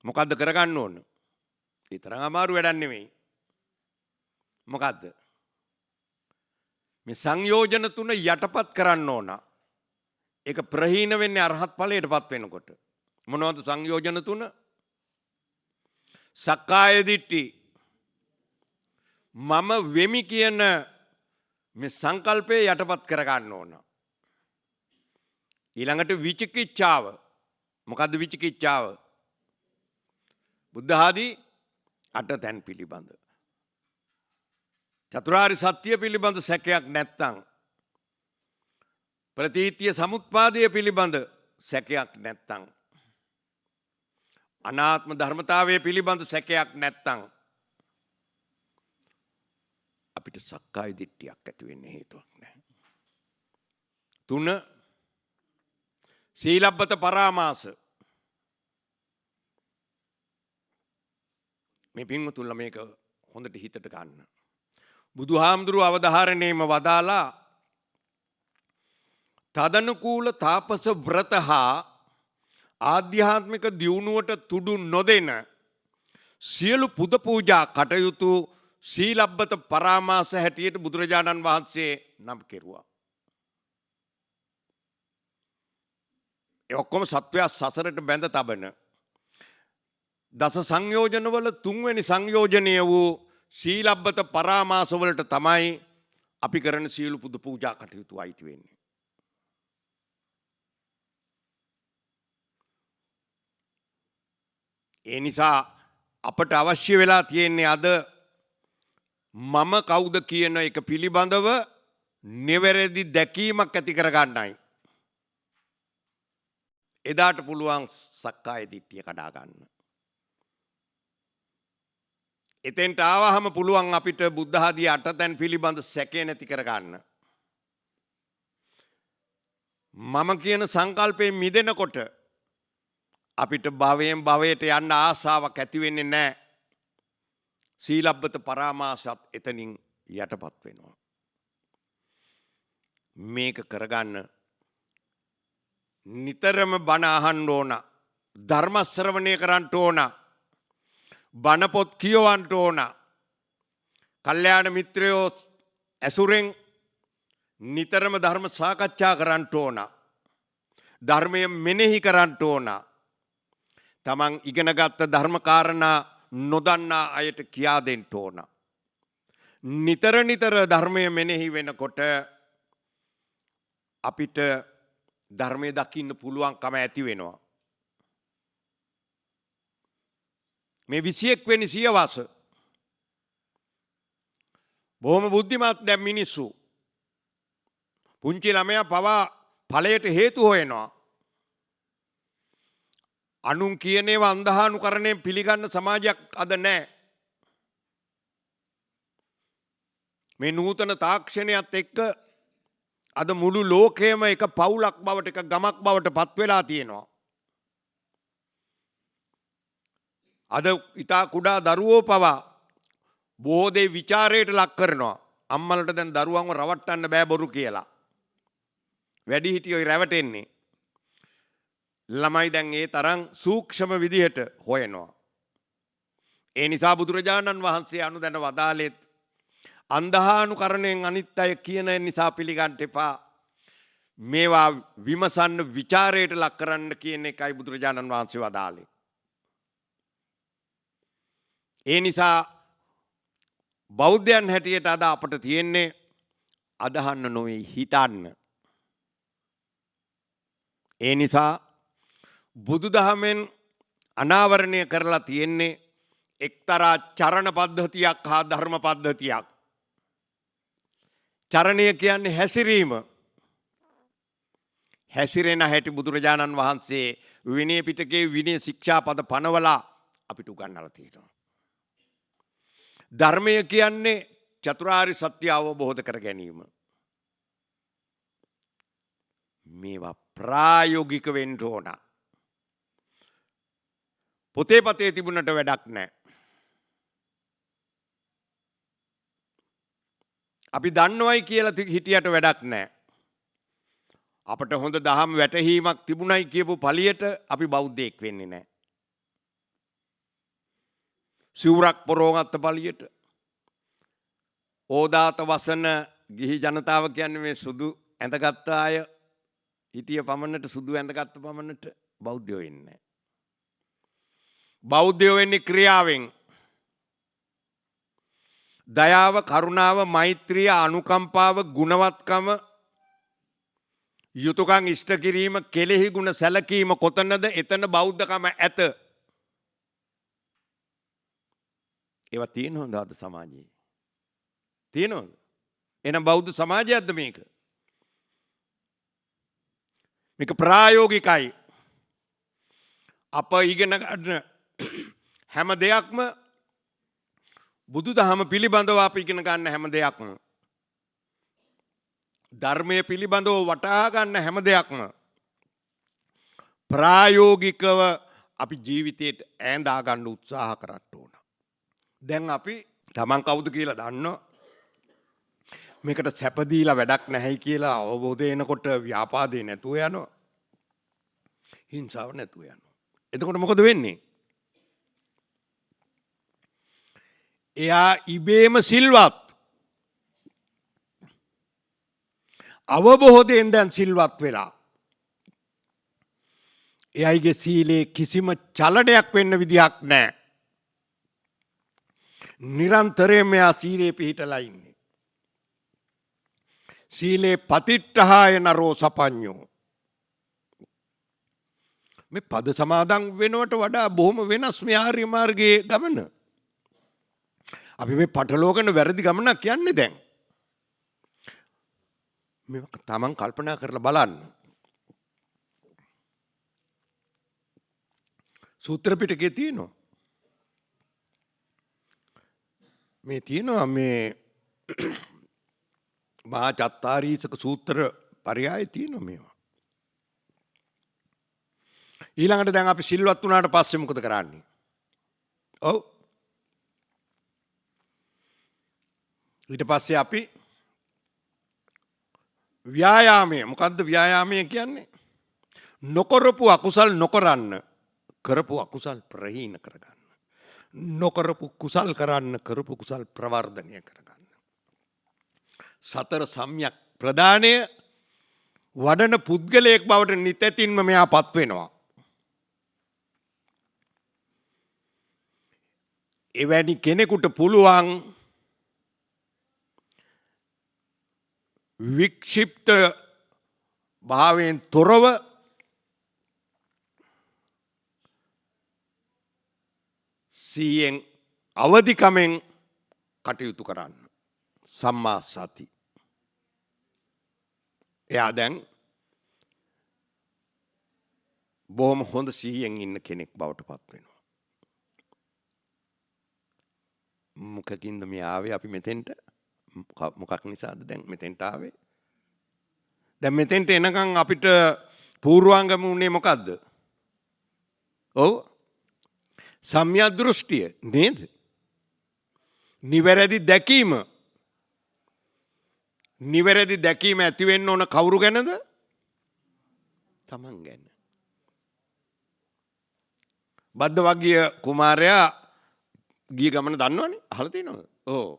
මොකද්ද කරගන්න ඕන? ඒ තරම් අමාරු වැඩක් නෙමෙයි. මොකද්ද? මේ සංයෝජන තුන යටපත් කරන්න ඕන. ඒක ප්‍රහීන වෙන්නේ අරහත් ඵලයටපත් වෙනකොට. මොනවද සංයෝජන තුන? සක්කාය දිට්ඨි. මම වෙමි කියන මේ සංකල්පය යටපත් කරගන්න ඕන. ඊළඟට විචිකිච්ඡාව. මොකද්ද විචිකිච්ඡාව? බුද්ධ ආදී අටතැන් පිළිබඳ, චතුරාර්ය සත්‍ය පිළිබඳ සැකයක් නැත්තම්, ප්‍රතීත්‍ය සමුත්පාදය පිළිබඳ සැකයක් නැත්තම්, අනාත්ම ධර්මතාවය පිළිබඳ සැකයක් නැත්තම් අපිට සක්කාය දිට්ඨියක් ඇති වෙන්න හේතුවක් නැහැ. 3. සීලබ්බත පරාමාස. මේ පින්වතුන්ලා මේක හොඳට හිතට ගන්න. බුදුහාමුදුරුව අවධාරණයම වදාලා තදනුකූල තාපස ව්‍රත හා ආධ්‍යාත්මික දියුණුවට තුඩු නොදෙන සියලු පුද පූජා කටයුතු සීලබ්බත පරාමාස හැටියට බුදුරජාණන් වහන්සේ නම් කෙරුවා. ඒ ඔක්කොම සත්වයා සසරට බැඳ තබන දස සංයෝජනවල තුන්වෙනි සංයෝජනය වූ සීලබ්බත පරාමාසවලට තමයි අපි කරන සියලු පුද පූජා කටයුතු අයිති වෙන්නේ. ඒ නිසා අපට අවශ්‍ය වෙලා තියෙන්නේ අද මම කවුද කියන එක පිළිබඳව නිවැරදි දැකීමක් ඇති කරගන්නයි. එදාට පුළුවන් සක්කාය දිට්ඨිය කඩා ගන්න. එතෙන්ට ආවහම පුළුවන් අපිට බුද්ධ ආදී අටතැන් පිළිබඳ සැකේ නැති කරගන්න. මම කියන සංකල්පයෙන් මිදෙනකොට අපිට භවයෙන් භවයට යන්න ආසාවක් ඇති වෙන්නේ නැහැ. සීලබ්බත පරාමාසත් එතනින් යටපත් වෙනවා. මේක කරගන්න නිතරම බණ අහන්න ඕන. ධර්ම ශ්‍රවණය කරන්න ඕන. බණ පොත් කියවන්න ඕන. කල්යාණ මිත්‍රයෝ ඇසුරෙන් නිතරම ධර්ම සාකච්ඡා කරන්න ඕන. ධර්මය මෙනෙහි කරන්න ඕන. තමන් ඉගෙනගත්ත ධර්ම කාරණා නොදන්නා අයට කියා දෙන්න ඕන. නිතර නිතර ධර්මය මෙනෙහි වෙනකොට අපිට ධර්මය දකින්න පුළුවන්කම ඇති වෙනවා. මේ 21 වෙනි සියවස බොහොම බුද්ධිමත් දැන් මිනිස්සු පුංචි ළමයා පවා ඵලයට හේතු හොයනවා. අනුන් කියන ඒවා අන්ධානුකරණයෙන් පිළිගන්න සමාජයක් අද නැහැ. මේ නූතන තාක්ෂණයත් එක්ක අද මුළු ලෝකයම එක පවුලක් බවට එක ගමක් බවට පත් වෙලා තියෙනවා. අද ඉතා කුඩා දරුවෝ පවා බොහෝ දේ ਵਿਚාරයට ලක් කරනවා. අම්මලට දැන් දරුවන්ව රවට්ටන්න බෑ බොරු කියලා. වැඩිහිටියෝ රැවටෙන්නේ. ළමයි දැන් ඒ තරම් සූක්ෂම විදිහට හොයනවා. ඒ නිසා බුදුරජාණන් වහන්සේ අනුදැන වදාළෙත් අන්ධානුකරණයෙන් අනිත් අය කියන නිසා පිළිගන්න එපා. මේවා විමසන්න ਵਿਚාරයට ලක් කරන්න කියන එකයි බුදුරජාණන් වහන්සේ වදාළේ. ඒ නිසා බෞද්ධයන් හැටියට අද අපට තියෙන්නේ අදහන්න නොවේ හිතන්න. ඒ නිසා බුදුදහමෙන් අනාවරණය කරලා තියෙන්නේ එක්තරා චරණ පද්ධතියක් හා ධර්ම පද්ධතියක්. චරණය කියන්නේ හැසිරීම. හැසිරෙන හැටි බුදුරජාණන් වහන්සේ විනය පිටකේ විනය ශික්ෂාපද පනවලා අපිට උගන්වලා තියෙනවා. ධර්මය කියන්නේ චතුරාර්ය සත්‍ය අවබෝධ කර ගැනීම. මේවා ප්‍රායෝගික වෙන්න ඕන. පොතේ පතේ තිබුණට වැඩක් නැහැ. අපි දන්නවයි කියලා හිටියට වැඩක් නැහැ. අපට හොඳ දහම් වැටහීමක් තිබුණයි කියපු පළියට අපි බෞද්ධයෙක් වෙන්නේ නැහැ. සිවුරක් පොරෝගත්ත පළියට ඕදාත වසන ගිහි ජනතාව කියන්නේ මේ සුදු ඇඳගත්ත අය හිටිය පමණට සුදු ඇඳගත්ත පමණට බෞද්ධයෝ වෙන්නේ නැහැ. බෞද්ධයෝ වෙන්නේ ක්‍රියාවෙන්. දයාව, කරුණාව, මෛත්‍රිය, අනුකම්පාව, ගුණවත්කම, යුතුයකම් ඉෂ්ට කිරීම, කෙලෙහි ගුණ සැලකීම කොතනද එතන බෞද්ධකම ඇත. ඒවා තියෙනවද අද සමාජයේ? තියෙනවද? එහෙනම් බෞද්ධ සමාජයක්ද මේක? මේක ප්‍රායෝගිකයි. අප ඉගෙන ගන්න හැම දෙයක්ම බුදුදහම පිළිබඳව අපි ඉගෙන ගන්න හැම දෙයක්ම ධර්මයේ පිළිබඳව වටහා ගන්න හැම දෙයක්ම ප්‍රායෝගිකව අපි ජීවිතයට ඈඳා ගන්න උත්සාහ කරන්න ඕන. දැන් අපි තමන් කවුද කියලා දන්නවා. මේකට සැප දීලා වැඩක් නැහැ කියලා අවබෝධය එනකොට ව්‍යාපාදේ නැතුව යනවා. හිංසාව නැතුව යනවා. එතකොට මොකද වෙන්නේ? එයා ඉබේම සිල්වත්. අවබෝධයෙන් දැන් සිල්වත් වෙලා. එයයිගේ සීලේ කිසිම චලනයක් වෙන්න විදිහක් නැහැ. නිරන්තරයෙන්ම එයා සීලේ පිහිටලා ඉන්නේ. සීලේ පතිට්ඨාය නරෝ සපඤ්ඤෝ. මේ පද සමාදන් වෙනවට වඩා බොහොම වෙනස් මේ ආර්ය මාර්ගයේ ගමන. අපි මේ පටලෝකන වැරදි ගමනක් යන්නේ දැන්. මේ තමන් කල්පනා කරලා බලන්න. සූත්‍ර පිටකේ තියෙනවා. මේ තියෙනවා මේ මහා චත්තාරීසක සූත්‍ර පරයය තියෙනවා මේවා. ඊළඟට දැන් අපි සිල්වත් වුණාට පස්සේ මොකද කරන්නේ? ඔව්. ඊට පස්සේ අපි ව්‍යායාමය. මොකද්ද ව්‍යායාමය කියන්නේ? නොකරපු අකුසල් නොකරන්න, කරපු අකුසල් ප්‍රහීන කරගන්න. නොකරපු කුසල් කරන්න, කරපු කුසල් ප්‍රවර්ධනය කරගන්න. සතර සම්‍යක් ප්‍රදානය වඩන පුද්ගලයෙක් බවට නිතැතින්ම මෙයා පත් වෙනවා. එවැනි කෙනෙකුට පුළුවන් වික්ෂිප්ත භාවයෙන් තොරව සිහියෙන් අවදිකමෙන් කටයුතු කරන්න. සම්මා සති. එයා දැන් බොහොම හොඳ සිහියෙන් ඉන්න කෙනෙක් බවට පත් වෙනවා. මොකකින්ද මේ ආවේ අපි මෙතෙන්ට? මොකක් නිසාද දැන් මෙතෙන්ට ආවේ? දැන් මෙතෙන්ට එනකන් අපිට පූර්වාංගම උනේ මොකද්ද? ඔව්. සම්‍යක් දෘෂ්ටිය නේද? නිවැරදි දැකීම. නිවැරදි දැකීම ඇති වෙන්න ඕන කවුරු ගැනද? තමන් ගැන. බද්දවග්ගිය කුමාරයා ගිය ගමන දන්නවනේ? අහලා තියෙනවද? ඔව්.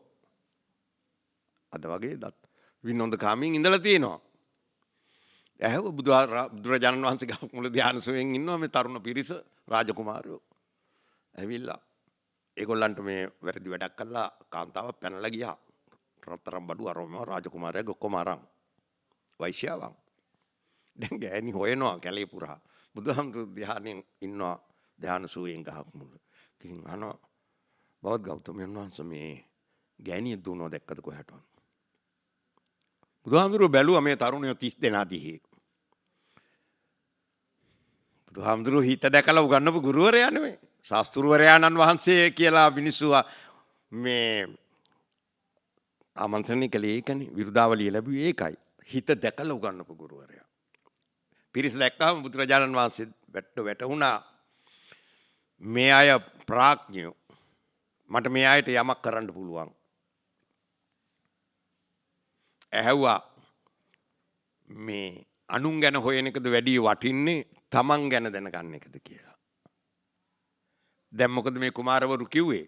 අද වගේ දත් විනෝද කාමීන් ඉඳලා තියෙනවා. ඇහුව බුදුරජාණන් වහන්සේගේ මුල ධානසෝයෙන් ඉන්නවා මේ තරුණ පිරිස රාජකුමාරයෝ. ඇවිල්ලා ඒගොල්ලන්ට මේ වැරදි වැඩක් කළා කාන්තාවක් පැනලා ගියා. රත්තරන් බඩු අරම රාජකුමාරයාගේ ඔක්කොම අරන් වෛශ්‍යාවන්. දැන් ගෑණි හොයනවා කැලේ පුරා. බුදුහාමුදුරු ධානයෙන් ඉන්නවා ධානසෝයෙන් ගහක් මුල. කින් අහනවා බෞද්ධ ගෞතමයන් වහන්සේ මේ ගෑණිය දුවනවා දැක්කද කොහටද? බුදුහාමුදුරුවෝ බැලුවා මේ තරුණයෝ 30 දෙනා දිහේ. බුදුහාමුදුරුවෝ හිත දැකලා උගන්වපු ගුරුවරයා නෙමෙයි. ශාස්ත්‍රවරයාණන් වහන්සේ කියලා මිනිස්සු මේ ආමන්ත්‍රණය කළේ ඒකනේ. විරුදාවලිය ලැබුවේ ඒකයි. හිත දැකලා උගන්වපු ගුරුවරයා. පිරිස දැක්කම බුදුරජාණන් වහන්සේ වැටුණා මේ අය ප්‍රඥයෝ. මට මේ අයට යමක් කරන්න පුළුවන්. ඇහැව්වා මේ අනුන් ගැන හොයන එකද වැඩි වටින්නේ තමන් ගැන දැනගන්න එකද කියලා. දැන් මොකද මේ කුමාරවරු කිව්වේ?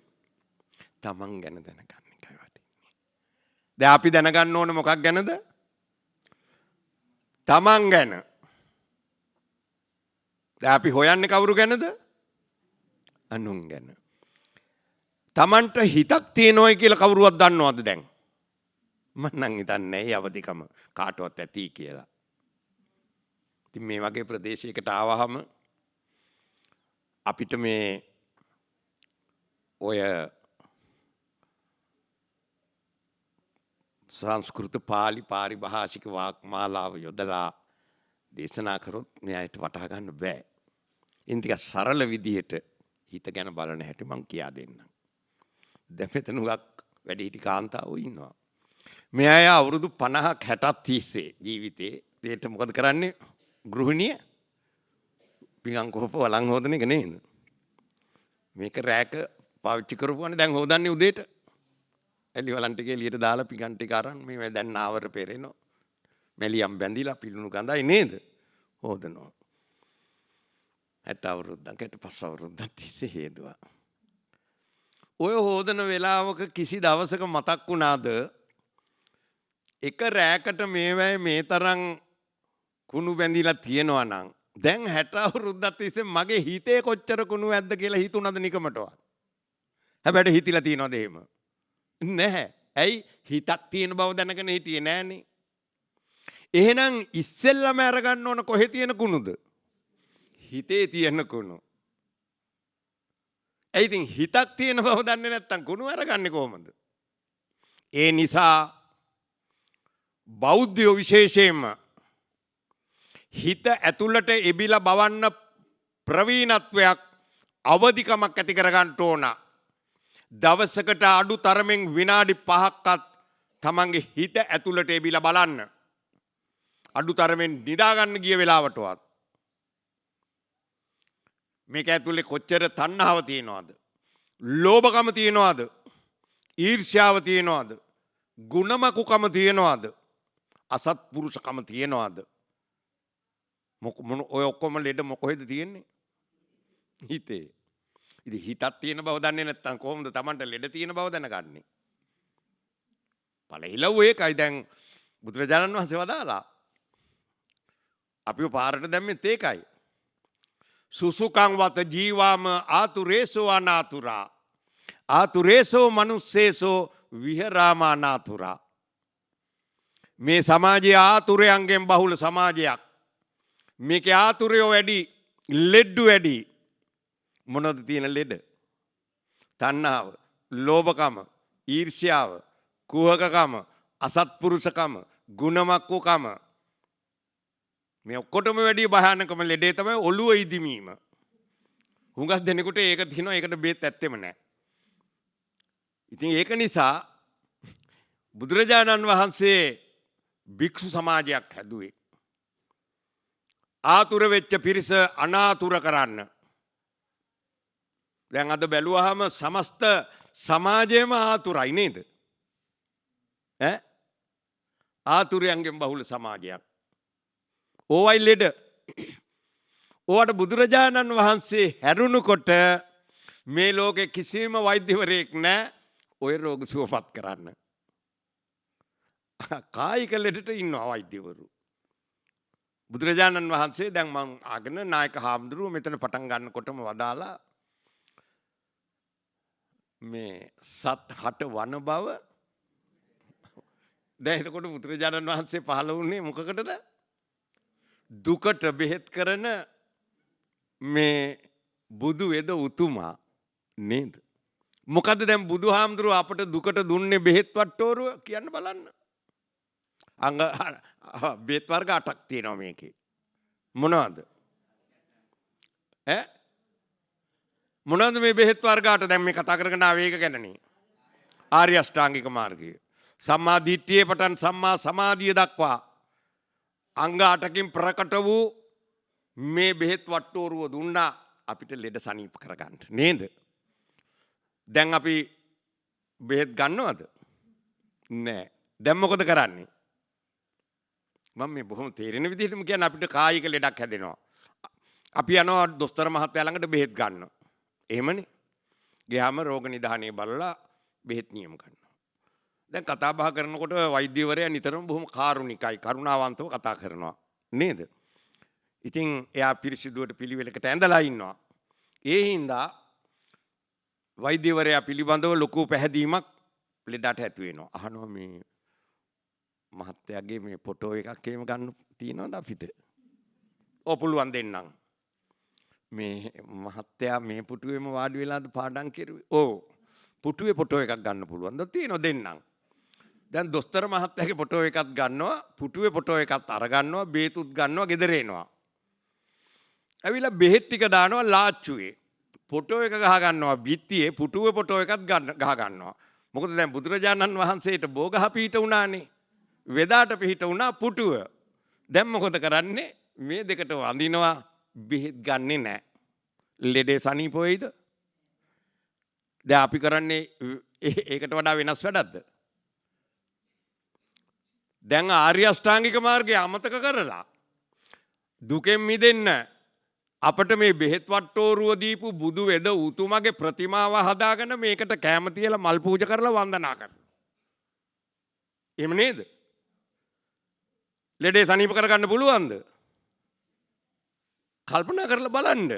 තමන් ගැන දැනගන්න එකයි වටින්නේ. දැන් අපි දැනගන්න ඕන මොකක් ගැනද? තමන් ගැන. දැන් අපි හොයන්නේ කවුරු ගැනද? අනුන් ගැන. තමන්ට හිතක් තියෙනවයි කියලා කවුරුවත් දන්නවද දැන්? මම නම් හිතන්නේ නැහැ අවදිකම කාටවත් ඇති කියලා. ඉතින් මේ වගේ ප්‍රදේශයකට ආවහම අපිට මේ ඔය සංස්කෘත පාලි පාරිභාෂික වාක්මාලාව යොදලා දේශනා කරොත් මෙයාට වටහා ගන්න බෑ. ඉතින් ටික සරල විදිහට හිත ගැන බලන හැටි මම කියා දෙන්නම්. දැන් මෙතන උගක් වැඩිහිටි කාන්තාවෝ ඉන්නවා. මේ අය අවුරුදු 50ක් 60ක් තිස්සේ ජීවිතේ ඒට මොකද කරන්නේ? ගෘහිණිය පිඟන් කෝප වලං හොදන එක නේද? මේක රෑක පාවිච්චි කරපුවානේ දැන් හොදන්නේ උදේට. එළි වලන් ටික එළියට දාලා පිඟන් ටික අරන් මේ දැන් නාවර පෙරෙනවා. මැලියම් බැඳිලා පිළුණු ගඳයි නේද? හොදනවා. 60 අවුරුද්දක් 65 අවුරුද්දක් තිස්සේ හේදුවා. ඔය හොදන වෙලාවක කිසි දවසක මතක් වුණාද එක රෑකට මේවැය මේ තරම් කුණු බැඳිලා තියෙනවා නම් දැන් 60 අවුරුද්දක් තිස්සේ මගේ හිතේ කොච්චර කුණු ඇද්ද කියලා හිතුණාද නිකමටවත්? හැබැයි හිතිලා තියනවද එහෙම? නැහැ. ඇයි හිතක් තියෙන බව දැනගෙන හිටියේ නෑනේ. එහෙනම් ඉස්සෙල්ලම අරගන්න ඕන කොහෙ තියෙන කුණුද? හිතේ තියෙන කුණු. ඒ ඉතින් හිතක් තියෙන බව දන්නේ නැත්නම් කුණු අරගන්නේ කොහොමද? ඒ නිසා බෞද්ධයෝ විශේෂයෙන්ම හිත ඇතුළට එබිලා බවන්න ප්‍රවීණත්වයක් අවදිකමක් ඇති කරගන්න ඕන. දවසකට අඩු තරමින් විනාඩි 5ක්වත් තමන්ගේ හිත ඇතුළට එබිලා බලන්න. අඩු තරමින් නිදාගන්න ගිය වෙලාවටවත්. මේක ඇතුලේ කොච්චර තණ්හාව තියෙනවද? ලෝභකම තියෙනවද? ඊර්ෂ්‍යාව තියෙනවද? ගුණමකුකම තියෙනවද? අසත්පුරුෂකම තියෙනවද? ඔය ඔක්කොම ලෙඩ මොකෙද තියෙන්නේ? හිතේ. ඉතින් හිතක් තියෙන බව දන්නේ නැත්නම් කොහොමද Tamanට ලෙඩ තියෙන බව දැනගන්නේ? පළහිලව් ඒකයි දැන් බුදුරජාණන් වහන්සේ වදාලා. අපිව පාරට දැම්මෙත් ඒකයි. සුසුකං වත ජීවාම ආතුරේසෝ අනාතුරා. ආතුරේසෝ මනුස්සේසෝ විහරාම අනාතුරා. මේ සමාජයේ ආතුරයන්ගෙන් බහුල සමාජයක්. මේකේ ආතුරයෝ වැඩි, ලෙඩ්ඩු වැඩි. මොනවද තියෙන ලෙඩ? තණ්හාව, ලෝභකම, ඊර්ෂ්‍යාව, කුහකකම, අසත්පුරුෂකම, ගුණමක්කකම. මේ ඔක්කොටම වැඩි භයානකම ලෙඩේ තමයි ඔළුව ඉදිමීම. හුඟක් දෙනෙකුට ඒක තියෙනවා, ඒකට බේත් ඇත්තෙම නැහැ. ඉතින් ඒක නිසා බුදුරජාණන් වහන්සේ භික්ෂු සමාජයක් හැදුවේ. ආතුර වෙච්ච පිරිස අනාතුර කරන්න. දැන් අද බැලුවාම සමස්ත සමාජයම ආතුරයි නේද? ආතුරයන්ගෙන් බහුල සමාජයක්. ඕවයි ලෙඩ. ඕවට බුදුරජාණන් වහන්සේ හැරුණුකොට මේ ලෝකේ කිසිම වෛද්‍යවරයෙක් නැහැ ඔය රෝග සුවපත් කරන්න. කායික ලෙඩට ඉන්නවා වෛද්‍යවරු. බුදුරජාණන් වහන්සේ දැන් මම ආගෙන නායක හාමුදුරුව මෙතන පටන් ගන්නකොටම වදාලා මේ සත් හට වන බව. දැන් එතකොට බුදුරජාණන් වහන්සේ පහළ වුණේ මොකකටද? දුකට බෙහෙත් කරන මේ බුදු වෙද උතුමා නේද? මොකද දැන් බුදුහාමුදුරුව අපට දුකට දුන්නේ බෙහෙත් වට්ටෝරුව කියන්න බලන්න. අංග බෙහෙත් වර්ග 8ක් තියෙනවා මේකේ. මොනවද? මොනවද මේ බෙහෙත් වර්ග 8? දැන් මේ කතා කරගෙන ආවේ ඒක ගැනනේ. ආර්ය අෂ්ටාංගික මාර්ගය. සම්මා දිට්ඨියේ පටන් සම්මා සමාධිය දක්වා අංග 8කින් ප්‍රකට වූ මේ බෙහෙත් වට්ටෝරුව දුන්නා අපිට ලෙඩ සනීප කරගන්න නේද? දැන් අපි බෙහෙත් ගන්නවද? නෑ. දැන් මොකද කරන්නේ? මම මේ බොහොම තේරෙන විදිහටම කියන්නේ අපිට කායික ලෙඩක් හැදෙනවා. අපි යනවා දොස්තර මහත්තයා ළඟට බෙහෙත් ගන්න. එහෙමනේ. ගියාම රෝග නිදානේ බලලා බෙහෙත් නියම කරනවා. දැන් කතා බහ කරනකොට වෛද්‍යවරයා නිතරම බොහොම කාරුණිකයි, කරුණාවන්තව කතා කරනවා නේද? ඉතින් එයා පිරිසිදුවට පිළිවෙලකට ඇඳලා ඉන්නවා. ඒ හින්දා වෛද්‍යවරයා පිළිබඳව ලොකු පැහැදීමක් ලෙඩට ඇති වෙනවා. අහනවා මේ මහත්තයාගේ මේ ෆොටෝ එකක් එහෙම ගන්න තියෙනවද අපිට? ඔව් පුළුවන් දෙන්නම්. මේ මහත්තයා මේ පුටුවේම වාඩි වෙලාද පාඩම් කරුවේ? ඔව්. පුටුවේ ෆොටෝ එකක් ගන්න පුළුවන්ද? තියෙනවා දෙන්නම්. දැන් දොස්තර මහත්තයාගේ ෆොටෝ එකක් ගන්නවා, පුටුවේ ෆොටෝ එකක් අරගන්නවා, බේතුත් ගන්නවා, ගෙදර එනවා. ඇවිල්ලා බෙහෙත් ටික දානවා ලාච්චුවේ. ෆොටෝ එක ගහ ගන්නවා බිත්තියේ, පුටුවේ ෆොටෝ එකක් ගහ ගන්නවා. මොකද දැන් බුදුරජාණන් වහන්සේට බෝගහ පිහිට වුණානේ. වෙදාට පිහිට වුණා පුටුව. දැන් මොකද කරන්නේ? මේ දෙකට වඳිනවා බෙහෙත් ගන්නෙ නැහැ. ලෙඩේ සනීප වෙයිද? දැන් අපි කරන්නේ ඒකට වඩා වෙනස් වැඩක්ද? දැන් ආර්ය අෂ්ටාංගික මාර්ගය අමතක කරලා දුකෙන් මිදෙන්න අපට මේ බෙහෙත් වට්ටෝරුව දීපු බුදු වෙද උතුමගේ ප්‍රතිමාව හදාගෙන මේකට කැම තියලා මල් පූජා කරලා වන්දනා කරනවා. එහෙම නේද? ලෙඩේ සනීප කරගන්න පුළුවන්ද? කල්පනා කරලා බලන්න.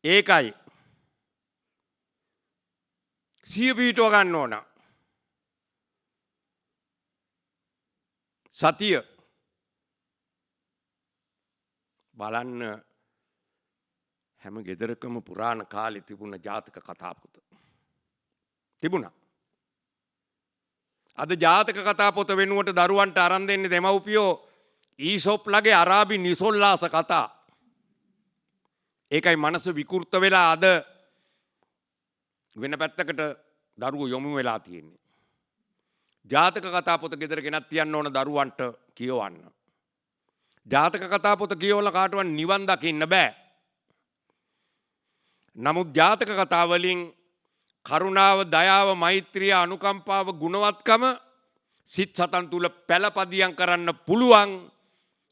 ඒකයි සිය පිටව ගන්න ඕන. සතිය බලන්න හැම ගෙදරකම පුරාණ කාලේ තිබුණ ජාතක කතා පොත. තිබුණා. අද ජාතක කතා පොත වෙනුවට දරුවන්ට අරන් දෙන්නේ දෙමව්පියෝ ඊසොප්ලගේ අරාබි නිසොල්ලාස කතා. ඒකයි මනස විකෘත වෙලා අද වෙන පැත්තකට දරුවෝ යොමු වෙලා තියෙන්නේ. ජාතක කතා පොත ගෙදර ගෙනත් තියන්න ඕන දරුවන්ට කියවන්න. ජාතක කතා පොත කියවලා කාටවත් නිවන් දකින්න බෑ. නමුත් ජාතක කතා වලින් කරුණාව, දයාව, මෛත්‍රිය, අනුකම්පාව, ගුණවත්කම සිත් සතන් තුල පළපදියම් කරන්න පුළුවන්.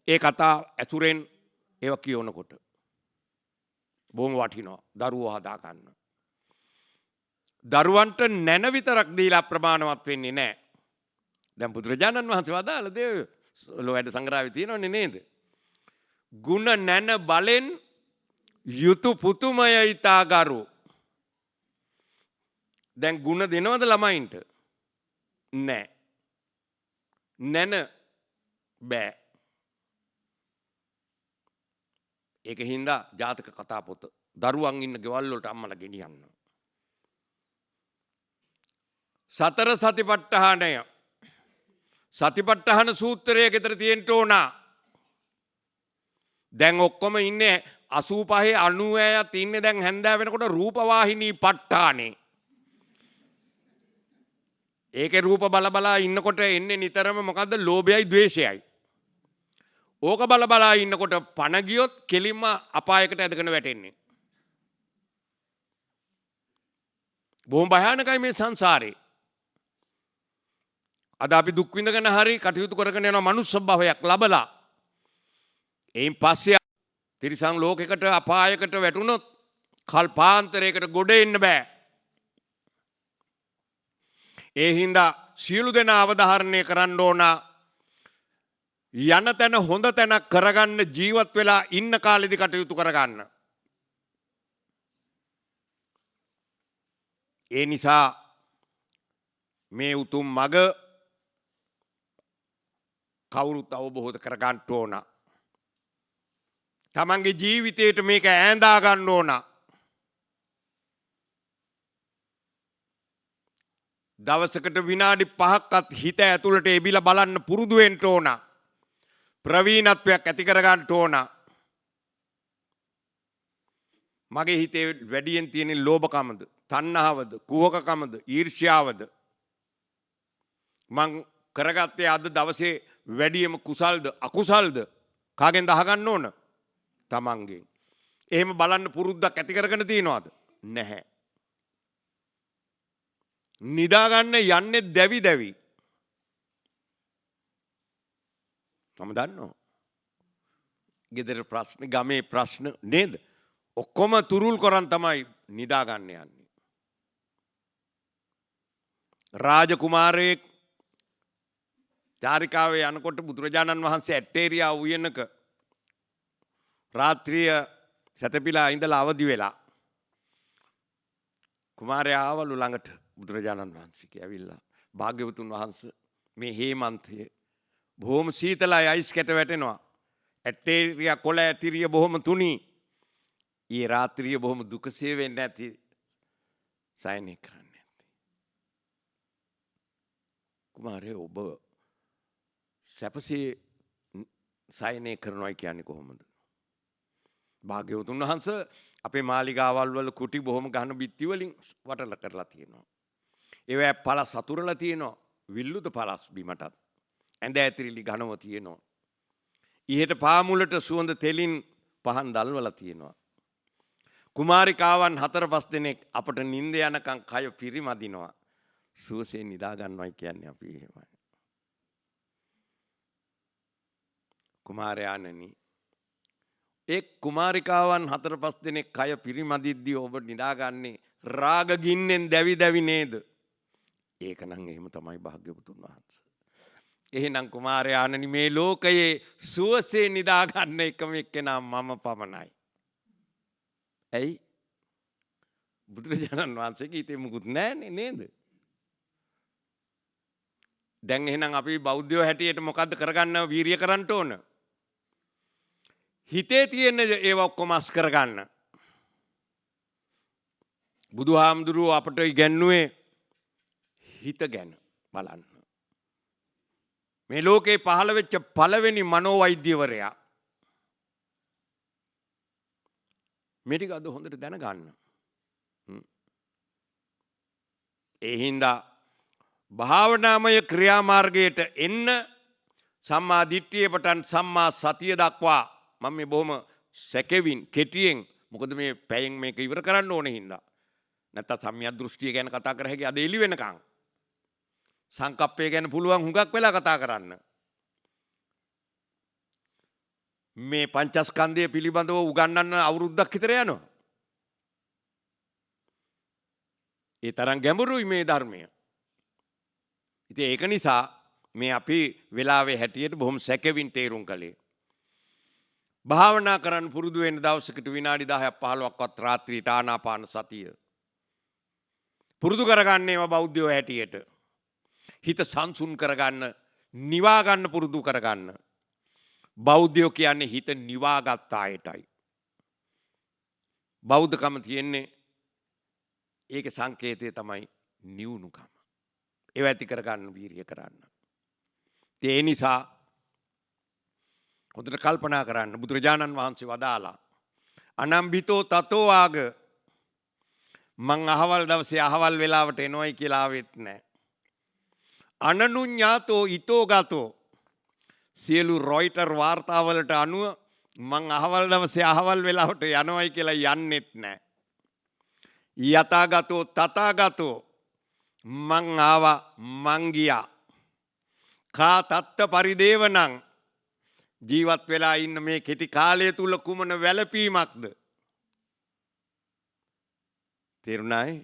ඒ කතා ඇසුරෙන් ඒව කියවනකොට බොහොම වටිනවා දරුවෝ හදා ගන්න. දරුවන්ට නැන විතරක් දීලා ප්‍රමාණවත් වෙන්නේ නැහැ. දැන් බුදුරජාණන් වහන්සේ වදාළ දේ ලෝයඩ සංග්‍රහයේ තියෙනවනේ නේද? ගුණ නැන බලෙන් යුතු පුතුමය ඊතාගරු. දැන් ගුණ දෙනවද ළමයින්ට? නැහැ. නැන බෑ. ඒක හින්දා ජාතක කතා පොත දරුවන් ඉන්න ගෙවල් වලට අම්මලා ගෙනියන්න. සතර සතිපට්ඨානය සතිපට්ඨාන සූත්‍රය ගෙදර තියෙන්න ඕන. දැන් ඔක්කොම ඉන්නේ 85 90ත් ඉන්නේ දැන් හැන්දෑ වෙනකොට රූපවාහිනී ප ဋ ාණේ. ඒකේ රූප බල බලා ඉන්නකොට එන්නේ නිතරම මොකද්ද? ලෝභයයි ද්වේෂයයි. ඕක බල බලා ඉන්නකොට පණ ගියොත් කෙලින්ම අපායකට ඇදගෙන වැටෙන්නේ. බොහොම භයානකයි මේ සංසාරේ. අද අපි දුක් විඳගෙන හරි කටයුතු කරගෙන යනවා මනුස්ස භවයක් ලබලා. එයින් පස්සේ තිරිසන් ලෝකයකට අපායකට වැටුනොත් කල්පාන්තරයකට ගොඩ එන්න බෑ. ඒ හින්දා සියලු දෙනා අවධාරණය කරන්න ඕන. යන තැන හොඳ තැනක් කරගන්න, ජීවත් වෙලා ඉන්න කාලෙදි කටයුතු කරගන්න. ඒ නිසා මේ උතුම් මග කවුරුත් අවබෝධ කරගන්න ඕන. තමන්ගේ ජීවිතයට මේක ඈඳා ගන්න ඕන. දවසකට විනාඩි 5ක්වත් හිත ඇතුළට එබිලා බලන්න පුරුදු වෙන්න ඕන. ප්‍රවීණත්වයක් ඇති කර ගන්න ඕන. මගේ හිතේ වැඩියෙන් තියෙන ලෝභකමද, තණ්හාවද, කුහකකමද, ඊර්ෂ්‍යාවද? මං කරගත්තේ අද දවසේ වැඩියම කුසල්ද අකුසල්ද? කාගෙන්ද අහගන්න ඕන? තමන්ගෙන්. එහෙම බලන්න පුරුද්දක් ඇති කරගෙන තියනවාද? නැහැ. නිදාගන්න යන්නේ දැවි දැවි. මම දන්නවා. ගෙදර ප්‍රශ්න, ගමේ ප්‍රශ්න නේද? ඔක්කොම තුරුල් කරන් තමයි නිදාගන්න යන්නේ. රාජකුමාරයෙක් චාරිකාවේ යනකොට බුදුරජාණන් වහන්සේ ඇටේරියා උයනක රාත්‍රිය සැතපීලා ඉඳලා අවදි වෙලා කුමාරයා ආවලු ළඟට. බුදුරජාණන් වහන්සේ ඇවිල්ලා භාග්‍යවතුන් වහන්සේ මේ හේමන්තයේ බොහොම සීතලයි, අයිස් කැට වැටෙනවා. ඇටේරියා කොළ ඇතිරිය බොහොම තුනී. ඊ රාත්‍රිය බොහොම දුකසේ වෙන්නේ නැති සයනය කරන්නේ නැති. කුමාරයා ඔබ සැපසේ සයනය කරනවා කියන්නේ කොහොමද? භාග්‍යවතුන් වහන්සේ අපේ මාලිගාවල් වල කුටි බොහොම ගහන බිත්ති වලින් වටල කරලා තියෙනවා. ඒවැ පළස් සතුරලා තියෙනවා. විල්ලුද පළස් බිමටත්. ඇඳ ඇතිරිලි ඝනව තියෙනවා. ඉහට පාමුලට සුවඳ තෙලින් පහන් දල්වල තියෙනවා. කුමාරිකාවන් 4-5 දෙනෙක් අපට නිින්ද යනකම් කය පිරිමදිනවා. සුවසේ නිදා ගන්නවයි කියන්නේ අපි එහෙමයි. කුමාරයාණනි, ඒ කුමාරිකාවන් 4-5 දෙනෙක් කය පිරිමදිද්දී ඔබ නිදාගන්නේ රාග ගින්නෙන් දැවි දැවි නේද? ඒක නම් එහෙම තමයි භාග්‍යවතුන් වහන්සේ. එහෙනම් කුමාරයාණනි, මේ ලෝකයේ සුවසේ නිදා ගන්න එකම එක්කෙනා මම පමණයි. ඇයි? බුදුරජාණන් වහන්සේගේ හිතේ මුකුත් නැන්නේ නේද? දැන් එහෙනම් අපි බෞද්ධයෝ හැටියට මොකද්ද කරගන්න වීරිය කරන්න ඕන? හිතේ තියෙන ඒවා ඔක්කොම අස් කරගන්න. බුදුහාමුදුරුවෝ අපට ඉගැන්නුවේ හිත ගැන බලන්න. මේ ලෝකේ පහළ වෙච්ච පළවෙනි මනෝවෛද්‍යවරයා. මේ ටික අද හොඳට දැනගන්න. ඒ හින්දා භාවනාමය ක්‍රියාමාර්ගයට එන්න සම්මා දිට්ඨිය පටන් සම්මා සතිය දක්වා මම මේ බොහොම සැකෙවින් කෙටියෙන්, මොකද මේ පැයෙන් මේක ඉවර කරන්න ඕනේ හින්දා. නැත්තම් සම්මිය දෘෂ්ටිය ගැන කතා කර හැකි අද එළි වෙනකන්. සංකප්පය ගැන පුළුවන් හුඟක් වෙලා කතා කරන්න. මේ පංචස්කන්ධය පිළිබඳව උගන්වන්න අවුරුද්දක් විතර යනවා. ඒ තරම් ගැඹුරුයි මේ ධර්මය. ඉතින් ඒක නිසා මේ අපි වෙලාවේ හැටියට බොහොම සැකෙවින් තේරුම් කළේ. භාවනා කරන්න පුරුදු වෙන දවසකට විනාඩි 10ක් 15ක්වත් රාත්‍රියට ආනාපාන සතිය පුරුදු කරගන්න ඒවා බෞද්ධයෝ හැටියට. හිත සංසුන් කරගන්න, නිවා ගන්න පුරුදු කරගන්න. බෞද්ධයෝ කියන්නේ හිත නිවාගත් අයටයි. බෞද්ධකම තියෙන්නේ ඒකේ සංකේතය තමයි නිවුණුකම. ඒව ඇති කරගන්න වීරිය කරන්න. ඒ නිසා හොඳට කල්පනා කරන්න. බුදුරජාණන් වහන්සේ වදාලා අනම්බිතෝ තතෝ ආග, මං අහවල් දවසේ අහවල් වෙලාවට එනවයි කියලා ආවෙත් නැහැ. අනනුඤ්ඤාතෝ ඊතෝ ගතෝ, සියලු රොයිටර් වාර්තාවලට අනුව මං අහවල් දවසේ අහවල් වෙලාවට යනවයි කියලා යන්නෙත් නැහැ. යතාගතෝ තථාගතෝ, මං ආවා මං ගියා. කා තත්ත පරිදේවනං, ජීවත් වෙලා ඉන්න මේ කෙටි කාලය තුල කුමන වැළපීමක්ද? තේරුණායි?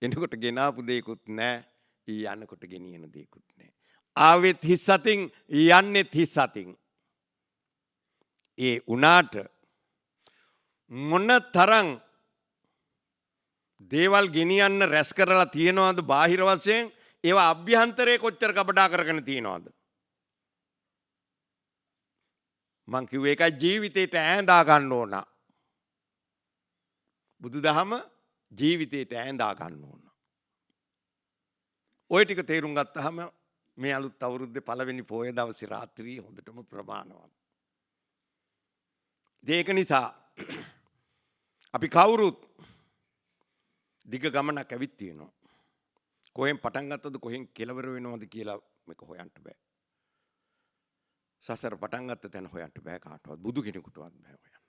එනකොට ගෙනාපු දෙයක්වත් නැහැ, යනකොට ගෙනියන දෙයක්වත් නැහැ. ආවෙත් හිස් අතින්, යන්නෙත් හිස් අතින්. ඒ උනාට මොන තරම් දේවල් ගෙනියන්න රැස් කරලා තියෙනවද බාහිර වශයෙන්, ඒවා අභ්‍යන්තරයේ කොච්චර කපඩා කරගෙන තියෙනවද? මං කිව්වේ ඒකයි ජීවිතේට ඈඳා ගන්න ඕන. බුදුදහම ජීවිතේට ඈඳා ගන්න ඕන. ওই ටික තේරුම් ගත්තාම මේ අලුත් අවුරුද්දේ පළවෙනි පොය දවසේ රාත්‍රියේ හොඳටම ප්‍රමාණවත්. ඒක නිසා අපි කවුරුත් දිග ගමනක් ඇවිත් තියෙනවා. කොහෙන් පටන් ගත්තද කොහෙන් කෙලවර වෙනවද කියලා මේක හොයන්න බෑ. සසර පටන් ගත්ත තැන හොයන්න බෑ කාටවත්, බුදු කෙනෙකුටවත් බෑ හොයන්න.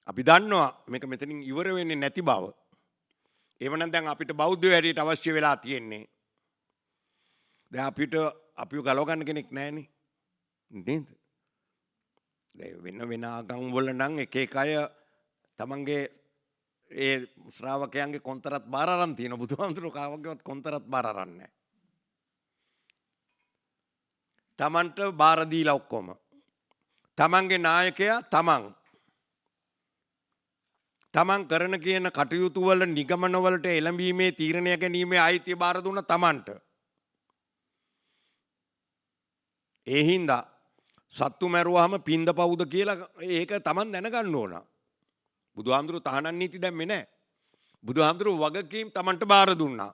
අපි දන්නවා මේක මෙතනින් ඉවර වෙන්නේ නැති බව. එවනම් දැන් අපිට බෞද්ධයෝ හැටියට අවශ්‍ය වෙලා තියෙන්නේ, දැන් අපිට අපිව ගලව ගන්න කෙනෙක් නැහැනේ නේද? වෙන වෙන ආගම් වල නම් එක එක අය තමන්ගේ ඒ ශ්‍රාවකයන්ගේ කොන්තරත් බාර අරන් තියෙන. බුදුහාමුදුරුවෝ කාවගේවත් කොන්තරත් බාර අරන් නැහැ. තමන්ට බාර දීලා ඔක්කොම. තමන්ගේ නායකයා තමන්. තමන් කරන කියන කටයුතු වල නිගමන වලට එළඹීමේ තීරණය ගැනීමේ අයිතිය බාර දුන්න තමන්ට. ඒ හින්දා සත්තු මැරුවාම පින්ද පවුද කියලා ඒක තමන් දැනගන්න ඕන. බුදුහාමුදුරුවෝ තහනම් නීති දැම්මේ නැහැ. බුදුහාමුදුරුවෝ වගකීම් තමන්ට බාර දුන්නා.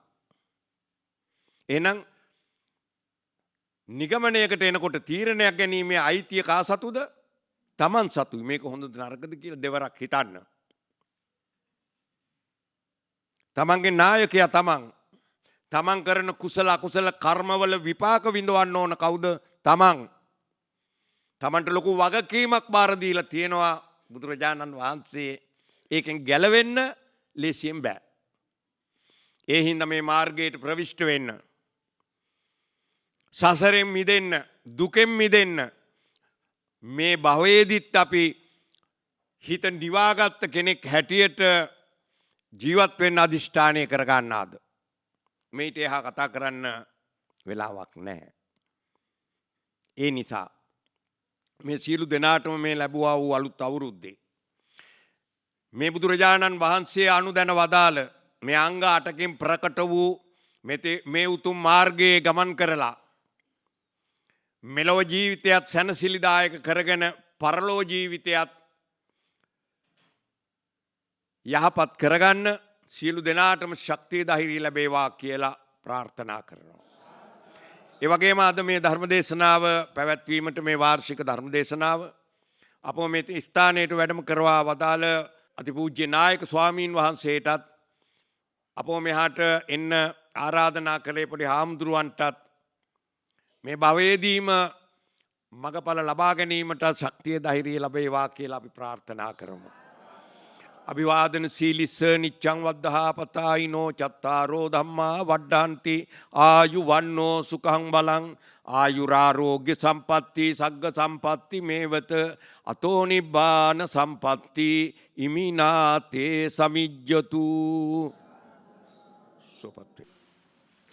එහෙනම් නිගමනයකට එනකොට තීරණයක් ගැනීමේ අයිතිය කා සතුද? තමන් සතුයි. මේක හොඳද නරකද කියලා දෙවරක් හිතන්න. තමන්ගේ නායකයා තමන්. තමන් කරන කුසල අකුසල කර්මවල විපාක විඳවන්න ඕන කවුද? තමන්. තමන්ට ලොකු වගකීමක් බාර දීලා තියෙනවා බුදුරජාණන් වහන්සේ. ඒකෙන් ගැලවෙන්න ලේසියෙන් බෑ. ඒ හින්දා මේ මාර්ගයට ප්‍රවිෂ්ඨ වෙන්න, සසරෙන් මිදෙන්න, දුකෙන් මිදෙන්න, මේ භවයේදීත් අපි හිත නිවාගත්ත කෙනෙක් හැටියට ජීවත් වෙන්න අධිෂ්ඨානය කරගන්නාද? මේට එහා කතා කරන්න වෙලාවක් නැහැ. ඒ නිසා මේ සියලු දෙනාටම මේ ලැබුවා වූ අලුත් අවුරුද්දේ මේ බුදුරජාණන් වහන්සේ අනුදැන වදාළ මේ අංග 8කින් ප්‍රකට වූ මේ උතුම් මාර්ගයේ ගමන් කරලා මෙලොව ජීවිතයත් සැනසිලිදායක කරගෙන පරලොව ජීවිතයත් යහපත් කරගන්න සියලු දෙනාටම ශක්තිය ධෛර්යය ලැබේවා කියලා ප්‍රාර්ථනා කරනවා. ඒ වගේම අද මේ ධර්ම දේශනාව පැවැත්වීමට මේ වාර්ෂික ධර්ම දේශනාව අපව මේ ස්ථානයට වැඩම කරවා වදාළ අතිපූජ්‍ය නායක ස්වාමීන් වහන්සේටත් අපව මෙහාට එන්න ආරාධනා කළේ පොඩි හාමුදුරුවන්ටත් මේ භවයේදීම මගඵල ලබා ගැනීමට ශක්තිය ධෛර්යය ලැබේවා කියලා අපි ප්‍රාර්ථනා කරමු. අභිවාදන සීලිස්ස නිච්ඡං වද්ධහා පතායිනෝ චත්තාරෝ ධම්මා වඩ්ඩන්ති ආයු වන්නෝ සුඛං බලං ආයුරාරෝග්‍ය සම්පatti සග්ග සම්පatti මේවත අතෝ නිබ්බාන සම්පatti ඉමිනාතේ සමිජ්ජතු සුපත්ති